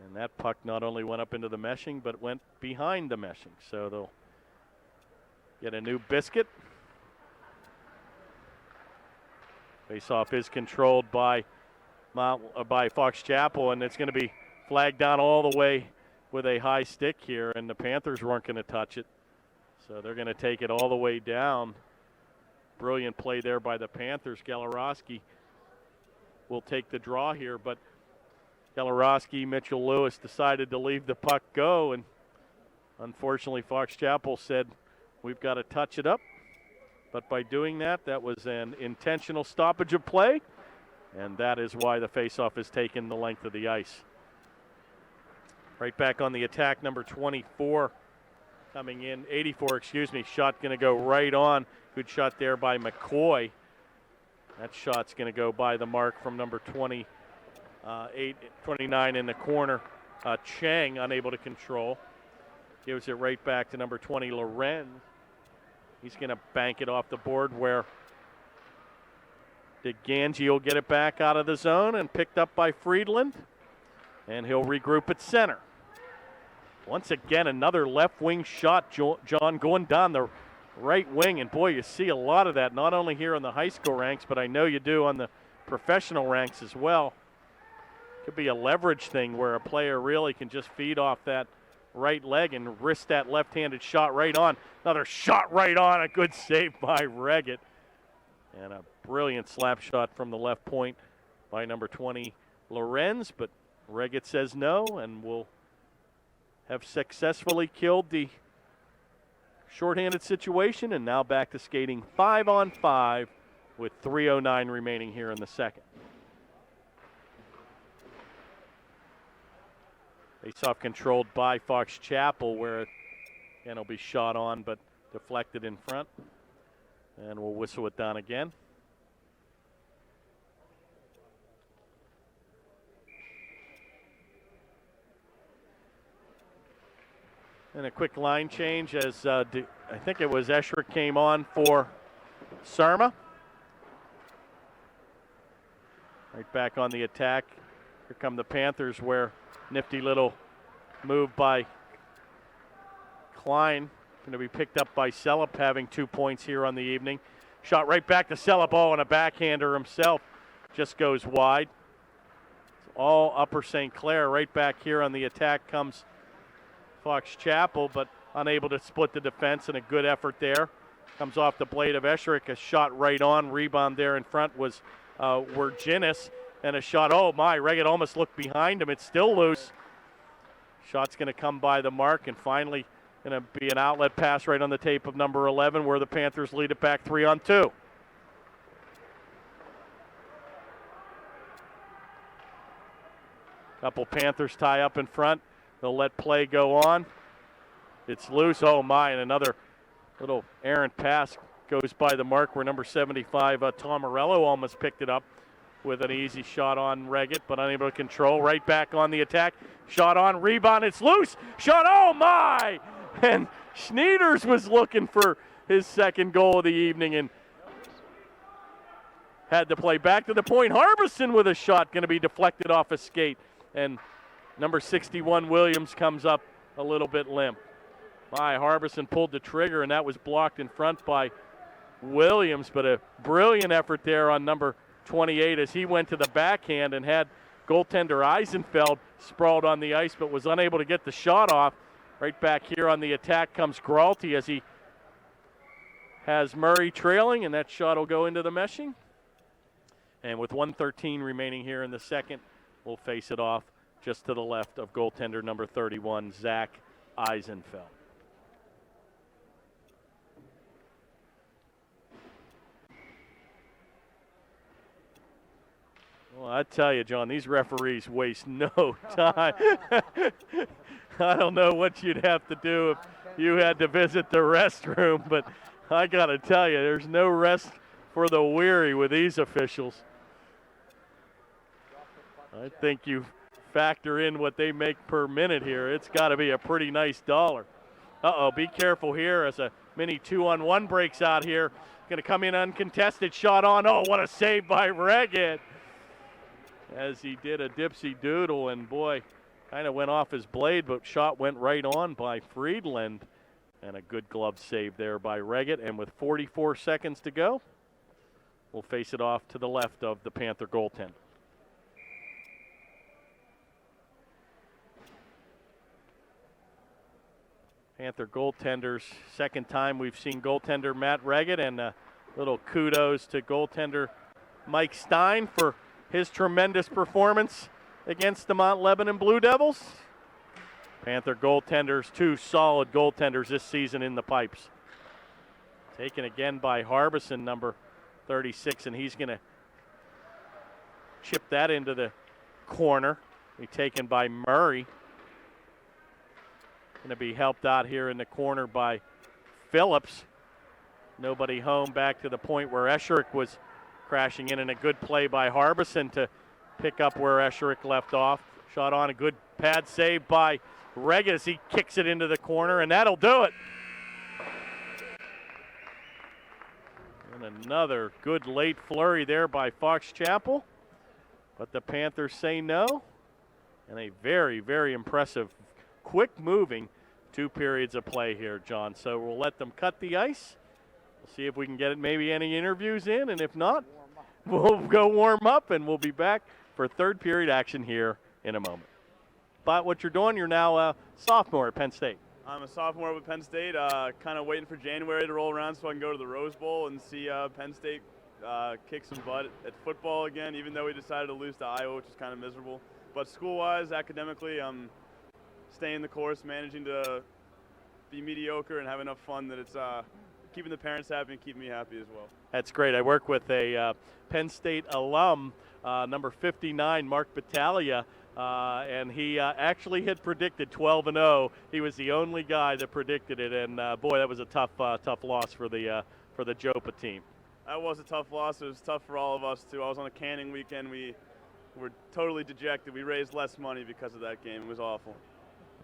And that puck not only went up into the meshing, but went behind the meshing. So they'll get a new biscuit. Face-off is controlled by Fox Chapel, and it's going to be flagged down all the way with a high stick here, and the Panthers weren't going to touch it. So they're going to take it all the way down. Brilliant play there by the Panthers. Galarowski will take the draw here, but Galarowski, Mitchell Lewis decided to leave the puck go, and unfortunately Fox Chapel said, we've got to touch it up. But by doing that, that was an intentional stoppage of play, and that is why the faceoff is taken the length of the ice. Right back on the attack, number 24 coming in, 84, shot going to go right on. Good shot there by McCoy. That shot's going to go by the mark from number 29 in the corner. Chang unable to control. Gives it right back to number 20, Lorenz. He's going to bank it off the board where DeGangi will get it back out of the zone and picked up by Friedland. And he'll regroup at center. Once again, another left wing shot, John, going down the right wing. And boy, you see a lot of that, not only here on the high school ranks, but I know you do on the professional ranks as well. Could be a leverage thing where a player really can just feed off that right leg and risk that left-handed shot right on. Another shot right on, a good save by Reggett. And a brilliant slap shot from the left point by number 20, Lorenz. But Reggett says no, and will have successfully killed the shorthanded situation. And now back to skating 5-on-5 with 3:09 remaining here in the second. Face-off controlled by Fox Chapel, where again will be shot on but deflected in front. And we'll whistle it down again. And a quick line change as I think it was Esherick came on for Surma. Right back on the attack. Here come the Panthers, where nifty little move by Klein. Going to be picked up by Celup, having 2 points here on the evening. Shot right back to Celup. Oh, and a backhander himself just goes wide. It's all Upper St. Clair. Right back here on the attack comes Fox Chapel, but unable to split the defense, and a good effort there. Comes off the blade of Esherick. A shot right on. Rebound there in front was Virginis. And a shot, oh my, Reggett almost looked behind him. It's still loose. Shot's going to come by the mark, and finally going to be an outlet pass right on the tape of number 11, where the Panthers lead it back 3-on-2. Couple Panthers tie up in front. They'll let play go on. It's loose, oh my, and another little errant pass goes by the mark, where number 75, Tom Morello, almost picked it up with an easy shot on Reggett, but unable to control. Right back on the attack. Shot on, rebound, it's loose. Shot, oh my! And Schneiders was looking for his second goal of the evening and had to play back to the point. Harbison with a shot, going to be deflected off a skate. And number 61, Williams, comes up a little bit limp. My, Harbison pulled the trigger, and that was blocked in front by Williams, but a brilliant effort there on number 28 as he went to the backhand and had goaltender Eisenfeld sprawled on the ice, but was unable to get the shot off. Right back here on the attack comes Gralty as he has Murray trailing, and that shot will go into the meshing. And with 1:13 remaining here in the second, we'll face it off just to the left of goaltender number 31, Zach Eisenfeld. Well, I tell you, John, these referees waste no time. I don't know what you'd have to do if you had to visit the restroom, but I got to tell you, there's no rest for the weary with these officials. I think you factor in what they make per minute here. It's got to be a pretty nice dollar. Uh-oh, be careful here as a mini 2-on-1 breaks out here. Going to come in uncontested, shot on. Oh, what a save by Reggett, as he did a dipsy doodle, and boy, kind of went off his blade, but shot went right on by Friedland, and a good glove save there by Reggett. And with 44 seconds to go, we'll face it off to the left of the Panther goaltender. Panther goaltenders, second time we've seen goaltender Matt Reggett, and a little kudos to goaltender Mike Stein for his tremendous performance against the Mount Lebanon Blue Devils. Panther goaltenders, two solid goaltenders this season in the pipes. Taken again by Harbison, number 36, and he's going to chip that into the corner. Be taken by Murray. Going to be helped out here in the corner by Phillips. Nobody home, back to the point where Esherick was crashing in, and a good play by Harbison to pick up where Esherick left off. Shot on, a good pad save by Reggett as he kicks it into the corner, and that'll do it. And another good late flurry there by Fox Chapel, but the Panthers say no. And a very, very impressive, quick-moving 2 periods of play here, John. So we'll let them cut the ice. We'll see if we can get maybe any interviews in, and if not, we'll go warm up, and we'll be back for third period action here in a moment. But what you're doing, you're now a sophomore at Penn State. I'm a sophomore with Penn State, kind of waiting for January to roll around so I can go to the Rose Bowl and see Penn State kick some butt at football again, even though we decided to lose to Iowa, which is kind of miserable. But school-wise, academically, I'm staying the course, managing to be mediocre and have enough fun that it's keeping the parents happy and keeping me happy as well. That's great. I work with a Penn State alum, number 59, Mark Battaglia, and he actually had predicted 12-0. He was the only guy that predicted it, and boy, that was a tough loss for the Jopa team. That was a tough loss. It was tough for all of us too. I was on a canning weekend. We were totally dejected. We raised less money because of that game. It was awful.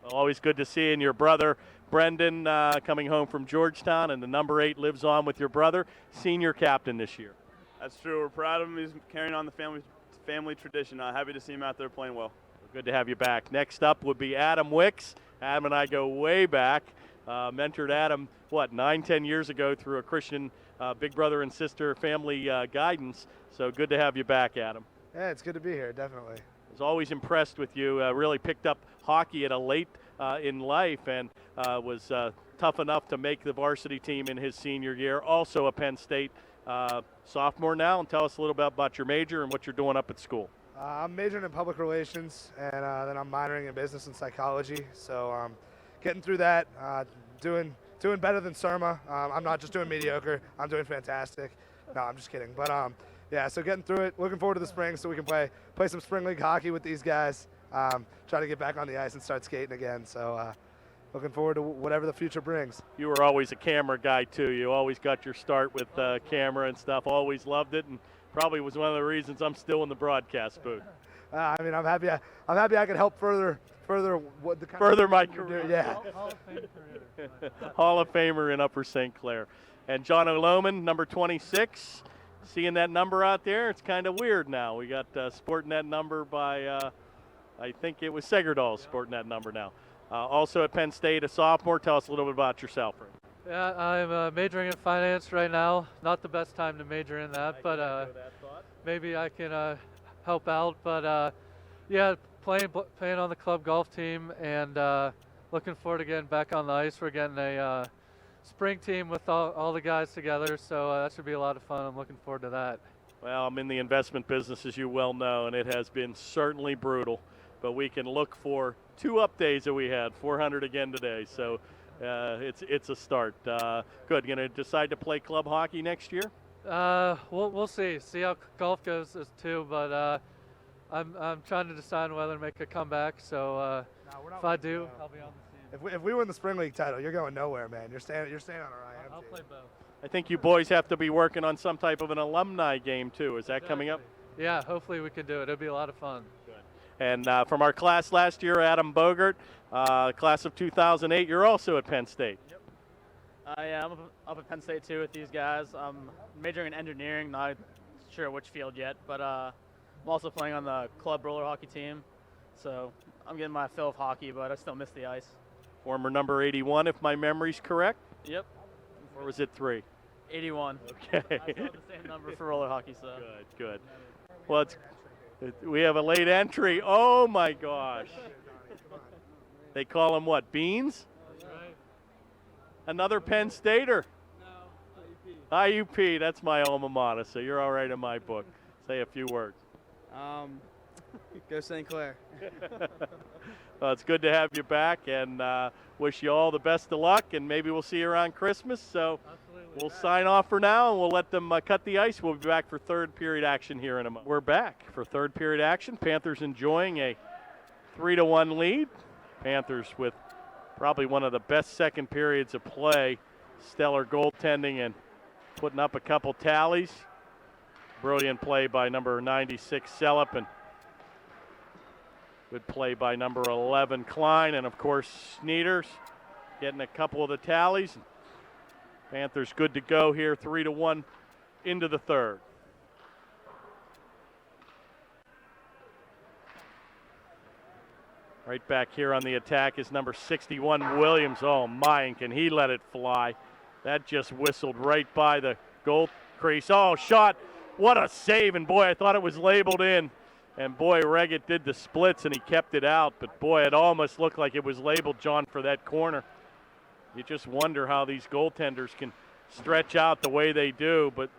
Well, always good to see you. And your brother, Brendan, coming home from Georgetown, and the number 8 lives on with your brother, senior captain this year. That's true. We're proud of him. He's carrying on the family family tradition. Happy to see him out there playing well. Good to have you back. Next up would be Adam Wicks. Adam and I go way back. Mentored Adam, 9-10 years ago through a Christian big brother and sister family guidance. So good to have you back, Adam. Yeah, it's good to be here, definitely. I was always impressed with you. Really picked up hockey at a late in life and was tough enough to make the varsity team in his senior year. Also a Penn State sophomore now. And tell us a little bit about your major and what you're doing up at school. I'm majoring in public relations, and then I'm minoring in business and psychology. So getting through that, doing better than Surma. I'm not just doing mediocre. I'm doing fantastic. No, I'm just kidding. But yeah, so getting through it. Looking forward to the spring so we can play some spring league hockey with these guys. Try to get back on the ice and start skating again. So looking forward to whatever the future brings. You were always a camera guy too. You always got your start with camera and stuff. Always loved it, and probably was one of the reasons I'm still in the broadcast booth. I mean, I'm happy I could help further what the kind further of my career. Yeah. Hall of Fame career. Hall of Famer in Upper St. Clair. And John O'Loman, number 26. Seeing that number out there, it's kind of weird now. We got sporting that number by, I think it was Segerdal sporting that number now. Also at Penn State, a sophomore. Tell us a little bit about yourself. Yeah, I'm majoring in finance right now. Not the best time to major in that, but maybe I can help out. But yeah, playing on the club golf team and looking forward to getting back on the ice. We're getting a spring team with all the guys together, so that should be a lot of fun. I'm looking forward to that. Well, I'm in the investment business, as you well know, and it has been certainly brutal. But we can look for 2 up days that we had, 400 again today. So it's a start. Good. Going to decide to play club hockey next year? We'll see. See how golf goes too. But I'm trying to decide whether to make a comeback. So if I do, I'll be on the team. If we win the spring league title, you're going nowhere, man. You're staying on our IM I'll team. play both. I think you boys have to be working on some type of an alumni game too. Is that coming up? Yeah, hopefully we can do it. It'll be a lot of fun. And from our class last year, Adam Bogert, class of 2008, you're also at Penn State. Yep. Yeah, I'm up at Penn State too with these guys. I'm majoring in engineering, not sure which field yet, but I'm also playing on the club roller hockey team. So I'm getting my fill of hockey, but I still miss the ice. Former number 81, if my memory's correct. Yep. Or was it 3? 81. Okay. I still have the same number for roller hockey, so. Good. Well, we have a late entry. Oh my gosh. They call him what? Beans? That's right. Another Penn Stater. No, IUP. That's my alma mater. So you're all right in my book. Say a few words. Go St. Clair. Well, it's good to have you back, and wish you all the best of luck, and maybe we'll see you around Christmas. So Absolutely. we'll sign off for now, and we'll let them cut the ice. We'll be back for third period action here in a moment. We're back for third period action. Panthers enjoying a 3-1 lead. Panthers with probably one of the best second periods of play. Stellar goaltending and putting up a couple tallies. Brilliant play by number 96 Sellup, and good play by number 11 Klein, and of course Sneeders getting a couple of the tallies. Panthers good to go here, 3-1 into the third. Right back here on the attack is number 61 Williams. Oh my, and can he let it fly? That just whistled right by the goal crease. Oh, shot. What a save, and boy, I thought it was labeled in. And boy, Reggett did the splits and he kept it out. But boy, it almost looked like it was labeled, John, for that corner. You just wonder how these goaltenders can stretch out the way they do. But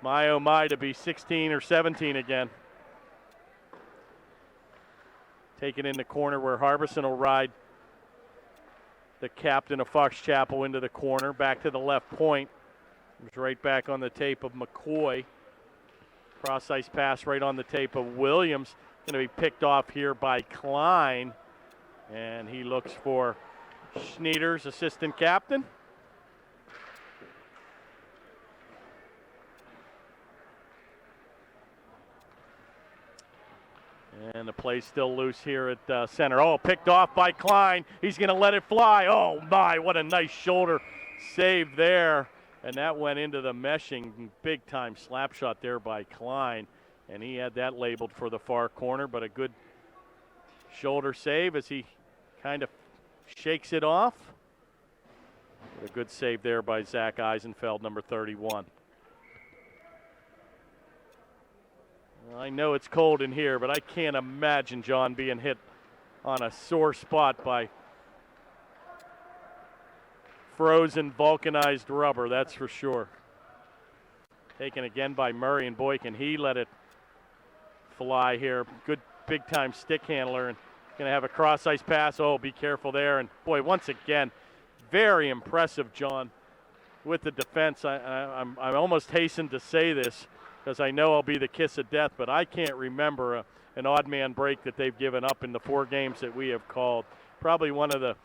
my, oh my, to be 16 or 17 again. Taken in the corner where Harbison will ride the captain of Fox Chapel into the corner. Back to the left point. It was right back on the tape of McCoy. Cross-ice pass right on the tape of Williams. Going to be picked off here by Klein. And he looks for Sneeders, assistant captain. And the play's still loose here at center. Oh, picked off by Klein. He's going to let it fly. Oh, my, what a nice shoulder save there. And that went into the meshing. Big-time slap shot there by Klein. And he had that labeled for the far corner, but a good shoulder save as he kind of shakes it off. A good save there by Zach Eisenfeld, number 31. I know it's cold in here, but I can't imagine John being hit on a sore spot by frozen, vulcanized rubber, that's for sure. Taken again by Murray, and boy, can he let it fly here. Good big-time stick handler, and going to have a cross-ice pass. Oh, be careful there. And boy, once again, very impressive, John, with the defense. I'm almost hastened to say this because I know I'll be the kiss of death, but I can't remember an odd man break that they've given up in the 4 games that we have called. Probably one of the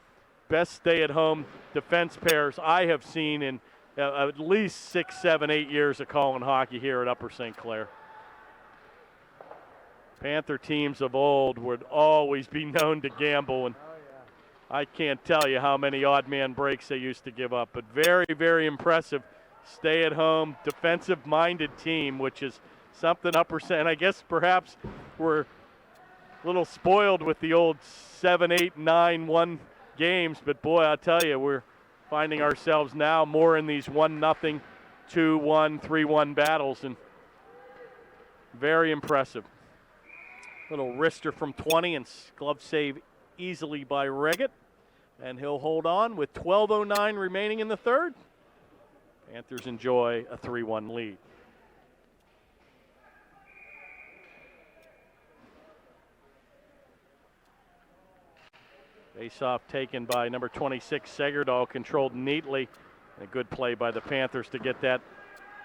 best stay-at-home defense pairs I have seen in at least 6, 7, 8 years of calling hockey here at Upper St. Clair. Panther teams of old would always be known to gamble, and I can't tell you how many odd man breaks they used to give up, but very, very impressive stay-at-home defensive-minded team, which is something Upper St. And I guess perhaps we're a little spoiled with the old 7, 8, 9, 1 games, but boy, I'll tell you, we're finding ourselves now more in these 1-0, 2-1, 3-1 battles, and very impressive. Little wrister from 20 and glove save easily by Reggett, and he'll hold on with 12:09 remaining in the third. Panthers enjoy a 3-1 lead. Face-off taken by number 26, Segerdahl, controlled neatly. And a good play by the Panthers to get that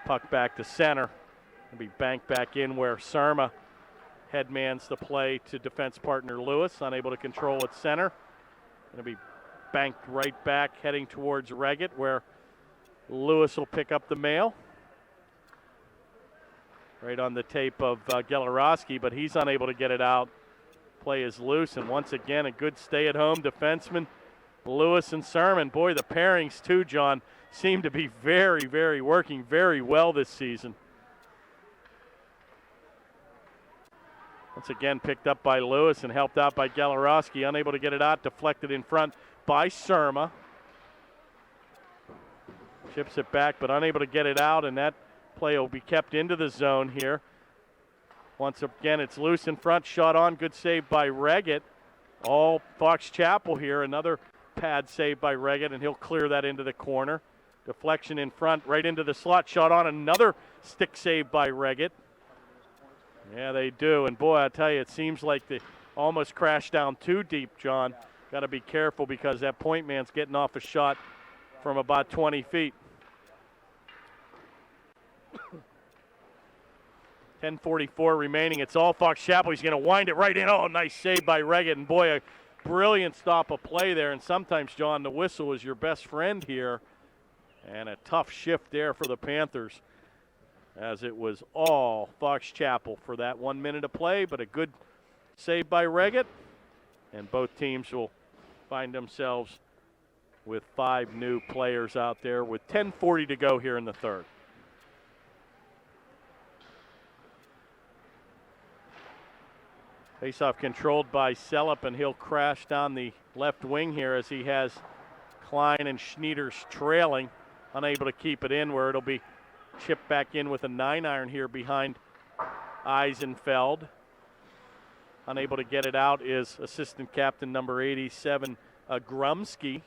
puck back to center. It'll be banked back in where Surma headmans the play to defense partner Lewis, unable to control at center. It'll be banked right back heading towards Reggett, where Lewis will pick up the mail. Right on the tape of Gelorowski, but he's unable to get it out. Play is loose, and once again, a good stay-at-home defenseman, Lewis and Sermon. Boy, the pairings too, John, seem to be very, very working very well this season. Once again, picked up by Lewis and helped out by Gelorowski. Unable to get it out, deflected in front by Surma. Chips it back, but unable to get it out, and that play will be kept into the zone here. Once again, it's loose in front, shot on, good save by Reggett. All Fox Chapel here, another pad save by Reggett, and he'll clear that into the corner. Deflection in front, right into the slot, shot on, another stick save by Reggett. Yeah, they do, and boy, I tell you, it seems like they almost crashed down too deep, John. Got to be careful because that point man's getting off a shot from about 20 feet. 10:44 remaining. It's all Fox Chapel. He's going to wind it right in. Oh, nice save by Reggett. And boy, a brilliant stop of play there. And sometimes, John, the whistle is your best friend here. And a tough shift there for the Panthers, as it was all Fox Chapel for that 1 minute of play. But a good save by Reggett. And both teams will find themselves with 5 new players out there with 10:40 to go here in the third. Faceoff controlled by Sellup, and he'll crash down the left wing here as he has Klein and Schneiders trailing, unable to keep it in, where it'll be chipped back in with a 9-iron here behind Eisenfeld. Unable to get it out is assistant captain number 87, Grumsky.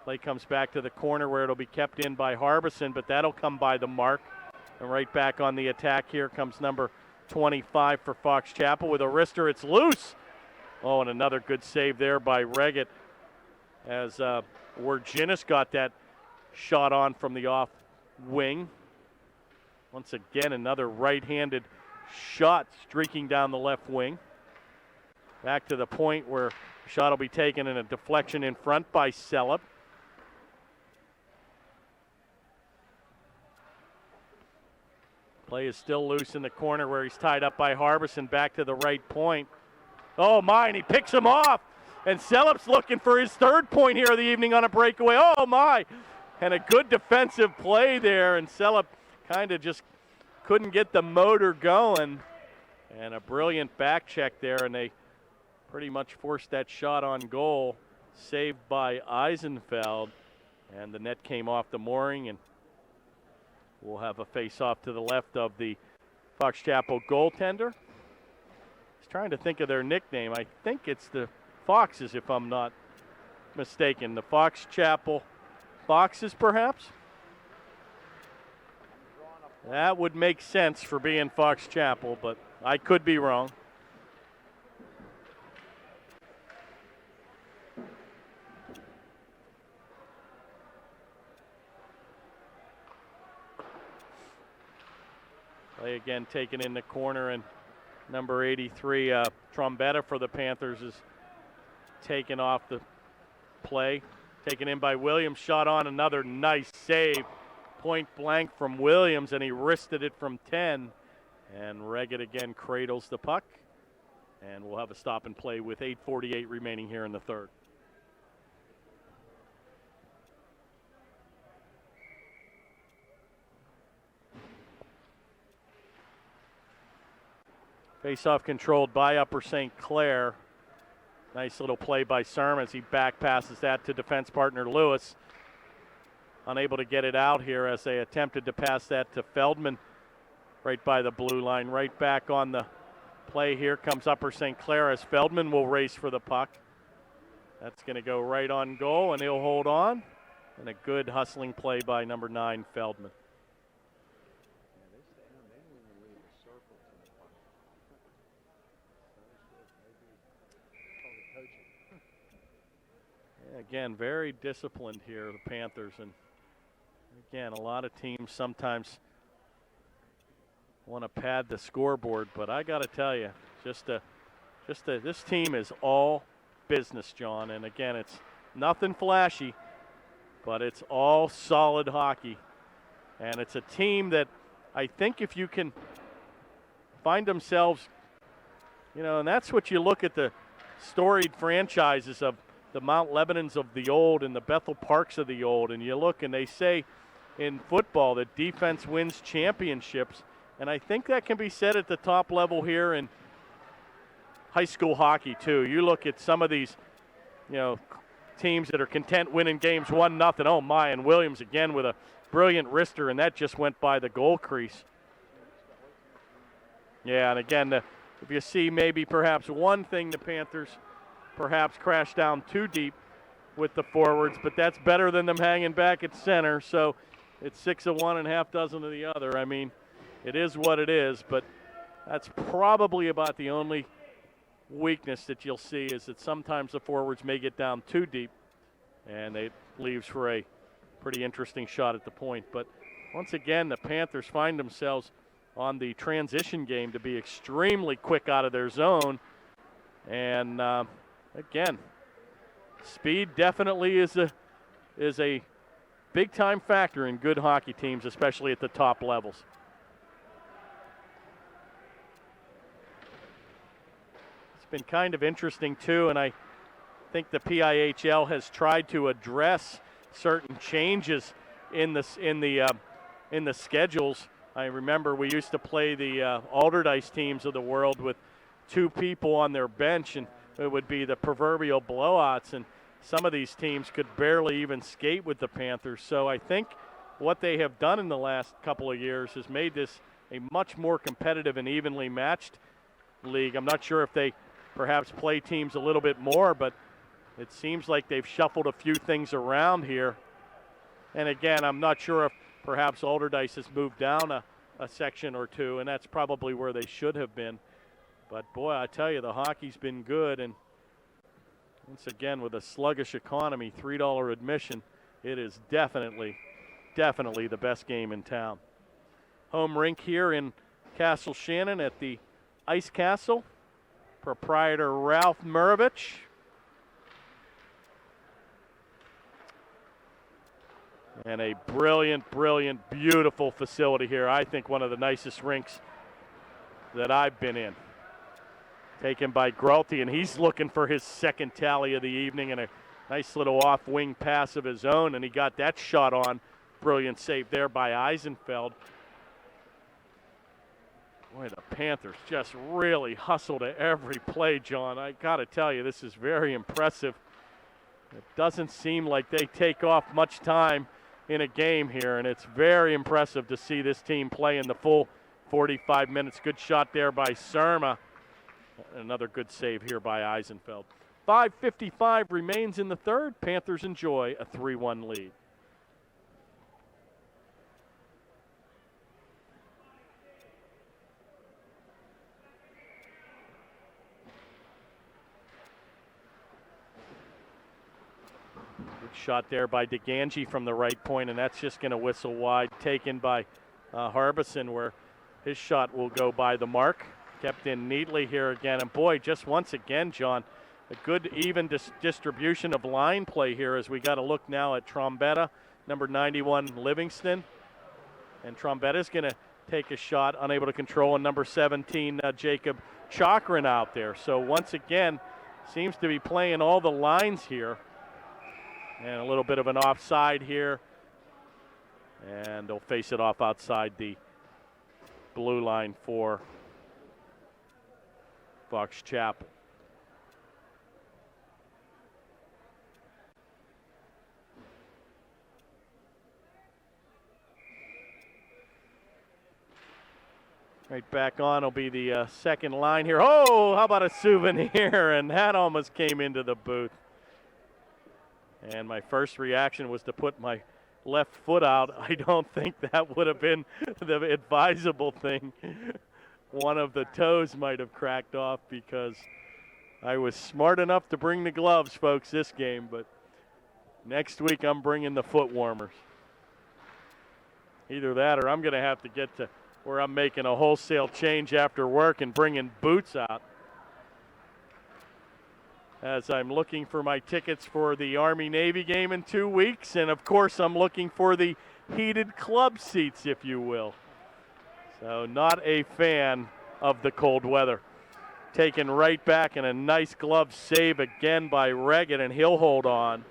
Play comes back to the corner where it'll be kept in by Harbison, but that'll come by the mark. And right back on the attack here comes number 25 for Fox Chapel with a wrister. It's loose. Oh, and another good save there by Reggett as Wirginis got that shot on from the off wing. Once again, another right-handed shot streaking down the left wing. Back to the point where the shot will be taken and a deflection in front by Sellup. Play is still loose in the corner where he's tied up by Harbison. Back to the right point. Oh my, and he picks him off. And Sellup's looking for his third point here of the evening on a breakaway. Oh my, and a good defensive play there. And Sellup kind of just couldn't get the motor going. And a brilliant back check there, and they pretty much forced that shot on goal, saved by Eisenfeld. And the net came off the mooring, and we'll have a face-off to the left of the Fox Chapel goaltender. He's trying to think of their nickname. I think it's the Foxes, if I'm not mistaken. The Fox Chapel Foxes, perhaps? That would make sense for being Fox Chapel, but I could be wrong. Play again taken in the corner, and number 83, Trombetta for the Panthers, is taken off the play. Taken in by Williams, shot on, another nice save. Point blank from Williams, and he wristed it from 10. And Reggett again cradles the puck. And we'll have a stop and play with 8:48 remaining here in the third. Face-off controlled by Upper St. Clair. Nice little play by Serm as he back passes that to defense partner Lewis. Unable to get it out here as they attempted to pass that to Feldman right by the blue line. Right back on the play here comes Upper St. Clair as Feldman will race for the puck. That's going to go right on goal, and he'll hold on. And a good hustling play by number 9, Feldman. Again, very disciplined here, the Panthers. And again, a lot of teams sometimes want to pad the scoreboard, but I got to tell you, this team is all business, John. And again, it's nothing flashy, but it's all solid hockey. And it's a team that I think if you can find themselves, and that's what you look at the storied franchises of the Mount Lebanons of the old and the Bethel Parks of the old, and you look and they say in football that defense wins championships, and I think that can be said at the top level here in high school hockey too. You look at some of these, teams that are content winning games 1-0. Oh my, and Williams again with a brilliant wrister, and that just went by the goal crease. Yeah, and again, if you see maybe perhaps one thing the Panthers perhaps crash down too deep with the forwards, but that's better than them hanging back at center. So it's 6 of one and half dozen of the other. I mean, it is what it is, but that's probably about the only weakness that you'll see is that sometimes the forwards may get down too deep, and it leaves for a pretty interesting shot at the point. But once again, the Panthers find themselves on the transition game to be extremely quick out of their zone, and again, speed definitely is a big-time factor in good hockey teams, especially at the top levels. It's been kind of interesting, too, and I think the PIHL has tried to address certain changes in the schedules. I remember we used to play the Alderdice teams of the world with 2 people on their bench, and it would be the proverbial blowouts, and some of these teams could barely even skate with the Panthers. So I think what they have done in the last couple of years has made this a much more competitive and evenly matched league. I'm not sure if they perhaps play teams a little bit more, but it seems like they've shuffled a few things around here. And again, I'm not sure if perhaps Alderdice has moved down a section or two, and that's probably where they should have been. But, boy, I tell you, the hockey's been good. And once again, with a sluggish economy, $3 admission, it is definitely the best game in town. Home rink here in Castle Shannon at the Ice Castle. Proprietor Ralph Murovich. And a brilliant, beautiful facility here. I think one of the nicest rinks that I've been in. Taken by Gralty, and he's looking for his second tally of the evening, and a nice little off-wing pass of his own, and he got that shot on. Brilliant save there by Eisenfeld. Boy, the Panthers just really hustle to every play, John. I got to tell you, this is very impressive. It doesn't seem like they take off much time in a game here, and it's very impressive to see this team play in the full 45 minutes. Good shot there by Surma. Another good save here by Eisenfeld. 5:55 remains in the third. Panthers enjoy a 3-1 lead. Good shot there by DeGangi from the right point, and that's just going to whistle wide, taken by Harbison, where his shot will go by the mark. Kept in neatly here again, and boy, just once again, John, a good even distribution of line play here as we got to look now at Trombetta, number 91, Livingston. And Trombetta's going to take a shot, unable to control, and number 17, Jacob Chakran out there. So once again, seems to be playing all the lines here. And a little bit of an offside here. And they'll face it off outside the blue line for Fox Chapel. Right back on will be the second line here. Oh, how about a souvenir? And that almost came into the booth. And my first reaction was to put my left foot out. I don't think that would have been the advisable thing. One of the toes might have cracked off because I was smart enough to bring the gloves, folks, this game. But next week I'm bringing the foot warmers. Either that or I'm going to have to get to where I'm making a wholesale change after work and bringing boots out. As I'm looking for my tickets for the Army-Navy game in 2 weeks. And, of course, I'm looking for the heated club seats, if you will. So not a fan of the cold weather. Taken right back, and a nice glove save again by Reggett, and he'll hold on.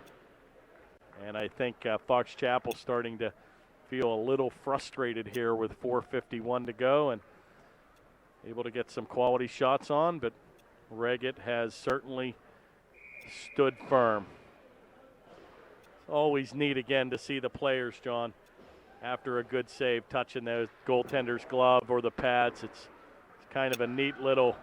And I think Fox Chapel starting to feel a little frustrated here with 4:51 to go and able to get some quality shots on, but Reggett has certainly stood firm. It's always neat again to see the players, John, after a good save, touching the goaltender's glove or the pads. It's kind of a neat little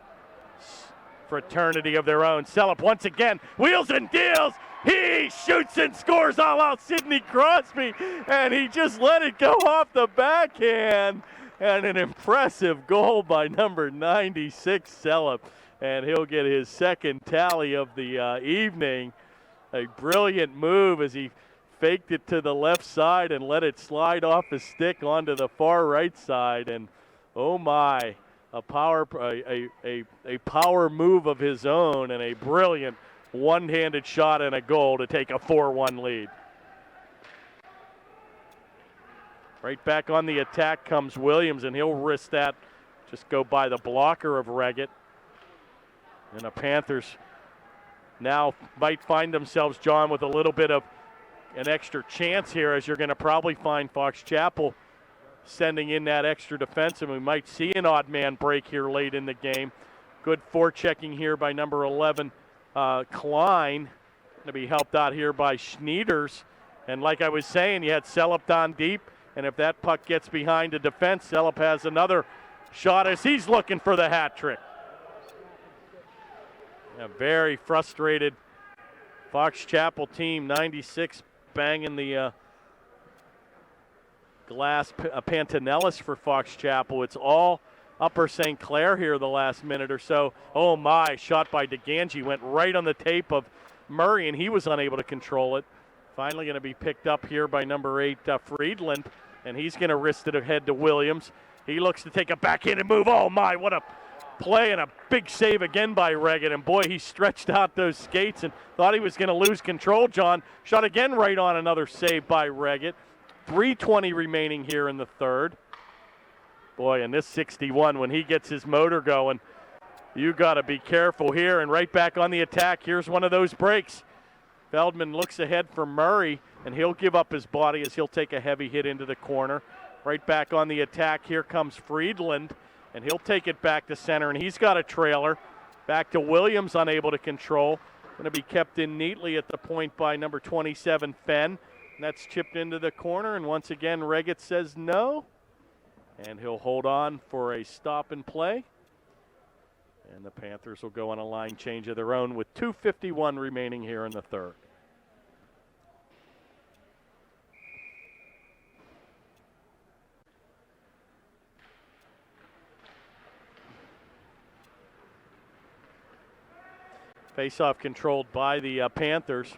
fraternity of their own. Celup once again, wheels and deals. He shoots and scores all out Sidney Crosby, and he just let it go off the backhand. And an impressive goal by number 96, Celup. And he'll get his second tally of the evening. A brilliant move as he faked it to the left side and let it slide off his stick onto the far right side. And oh my, a power move of his own, and a brilliant one-handed shot and a goal to take a 4-1 lead. Right back on the attack comes Williams, and he'll risk that. Just go by the blocker of Reggett. And the Panthers now might find themselves, John, with a little bit of an extra chance here, as you're going to probably find Fox Chapel sending in that extra defense, and we might see an odd man break here late in the game. Good forechecking here by number 11, Klein. Going to be helped out here by Schneiders. And like I was saying, you had Celup down deep, and if that puck gets behind the defense, Celup has another shot as he's looking for the hat trick. A very frustrated Fox Chapel team, 96 banging the glass. Pantanellis for Fox Chapel. It's all Upper St. Clair here the last minute or so. Oh my, shot by DeGangi went right on the tape of Murray, and he was unable to control it. Finally going to be picked up here by number 8, Friedland, and he's going to wrist it ahead to Williams. He looks to take a backhanded move. Oh my, what a play, and a big save again by Reggett. And boy, he stretched out those skates and thought he was going to lose control, John. Shot again right on, another save by Reggett. 3:20 remaining here in the third. Boy, and this 61, when he gets his motor going, you got to be careful here. And right back on the attack, here's one of those breaks. Feldman looks ahead for Murray, and he'll give up his body as he'll take a heavy hit into the corner. Right back on the attack, here comes Friedland. And he'll take it back to center, and he's got a trailer. Back to Williams, unable to control. Going to be kept in neatly at the point by number 27, Fenn. And that's chipped into the corner, and once again, Reggett says no. And he'll hold on for a stop and play. And the Panthers will go on a line change of their own with 2:51 remaining here in the third. Face-off controlled by the Panthers.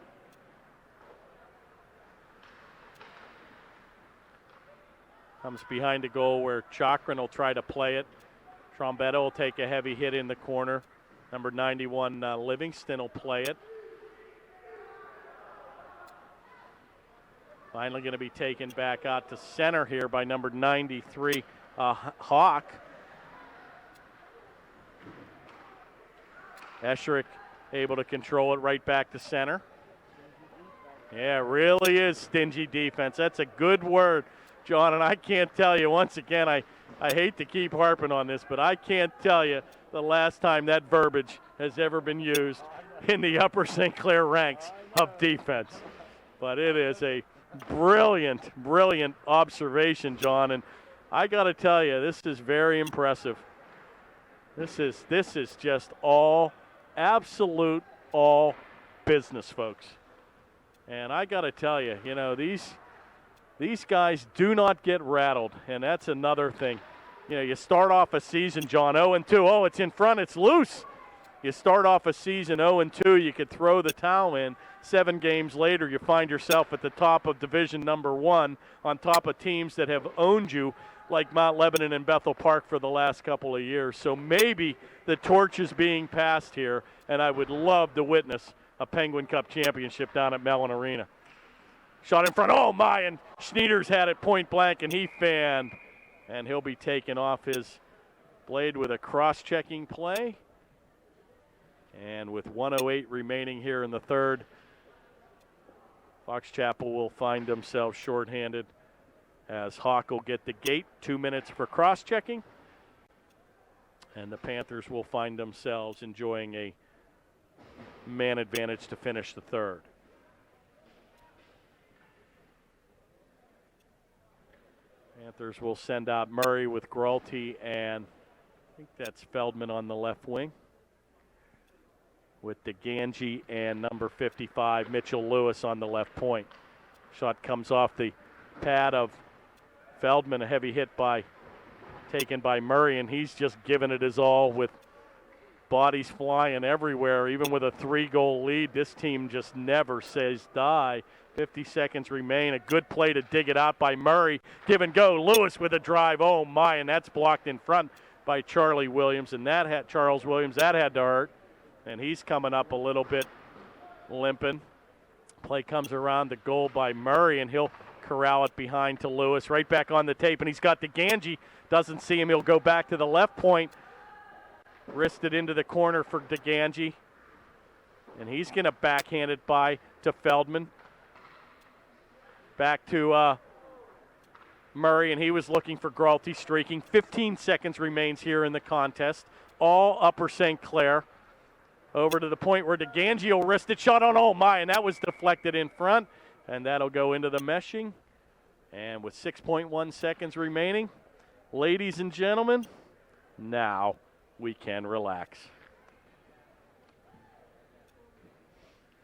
Comes behind the goal where Chakran will try to play it. Trombetta will take a heavy hit in the corner. Number 91, Livingston will play it. Finally going to be taken back out to center here by number 93, Hawk. Esherick able to control it right back to center. Yeah, it really is stingy defense. That's a good word, John, and I can't tell you, once again, I hate to keep harping on this, but I can't tell you the last time that verbiage has ever been used in the Upper St. Clair ranks of defense. But it is a brilliant, brilliant observation, John, and I got to tell you, this is very impressive. This is just all business, folks. And I got to tell you, you know, these guys do not get rattled, and that's another thing. You know, you start off a season, John, 0-2. Oh, it's in front, it's loose. You start off a season 0-2, you could throw the towel in. 7 games later, you find yourself at the top of Division number 1, on top of teams that have owned you, like Mount Lebanon and Bethel Park for the last couple of years. So maybe the torch is being passed here, and I would love to witness a Penguin Cup championship down at Mellon Arena. Shot in front, oh my, and Schneiders had it point blank, and he fanned. And he'll be taken off his blade with a cross-checking play. And with 1:08 remaining here in the third, Fox Chapel will find themselves shorthanded as Hawk will get the gate, 2 minutes for cross-checking. And the Panthers will find themselves enjoying a man advantage to finish the third. Panthers will send out Murray with Gralty, and I think that's Feldman on the left wing, with DeGangi and number 55, Mitchell Lewis, on the left point. Shot comes off the pad of Feldman, a heavy hit taken by Murray, and he's just given it his all with bodies flying everywhere. Even with a 3-goal lead, this team just never says die. 50 seconds remain. A good play to dig it out by Murray. Give and go. Lewis with a drive. Oh my, and that's blocked in front by Charlie Williams, and Charles Williams. That had to hurt, and he's coming up a little bit limping. Play comes around the goal by Murray, and he'll corral it behind to Lewis. Right back on the tape, and he's got DeGangi. Doesn't see him. He'll go back to the left point. Wristed into the corner for DeGangi, and he's going to backhand it to Feldman. Back to Murray, and he was looking for Gralty, streaking. 15 seconds remains here in the contest. All Upper St. Clair. Over to the point where DeGangi will wrist it. Shot on, oh my, and that was deflected in front. And that'll go into the meshing. And with 6.1 seconds remaining, ladies and gentlemen, now we can relax.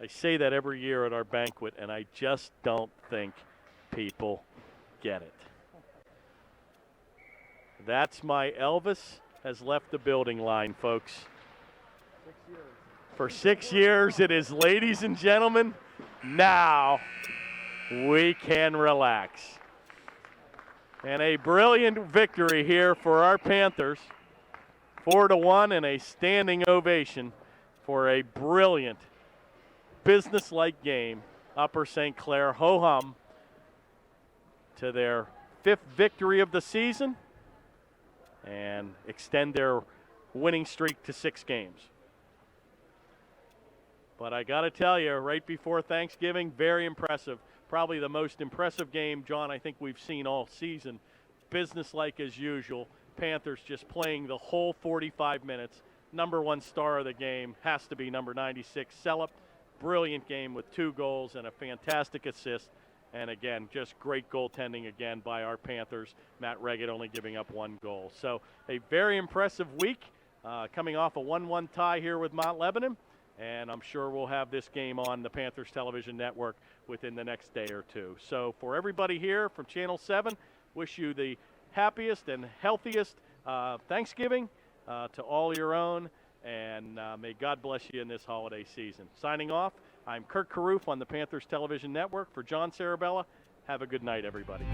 I say that every year at our banquet, and I just don't think people get it. That's my Elvis has left the building line, folks. 6 years. For 6 years, it is, ladies and gentlemen, now we can relax. And a brilliant victory here for our Panthers. 4-1 and a standing ovation for a brilliant, business-like game. Upper St. Clair ho-hum to their 5th victory of the season and extend their winning streak to 6 games. But I got to tell you, right before Thanksgiving, very impressive. Probably the most impressive game, John, I think we've seen all season. Business-like as usual. Panthers just playing the whole 45 minutes. Number one star of the game has to be number 96, Cellup. Brilliant game with 2 goals and a fantastic assist. And again, just great goaltending again by our Panthers. Matt Reggett only giving up 1 goal. So a very impressive week, coming off a 1-1 tie here with Mount Lebanon. And I'm sure we'll have this game on the Panthers television network within the next day or two. So for everybody here from Channel 7, wish you the happiest and healthiest Thanksgiving to all your own. And may God bless you in this holiday season. Signing off, I'm Kirk Carruth on the Panthers television network. For John Sarabella, have a good night, everybody.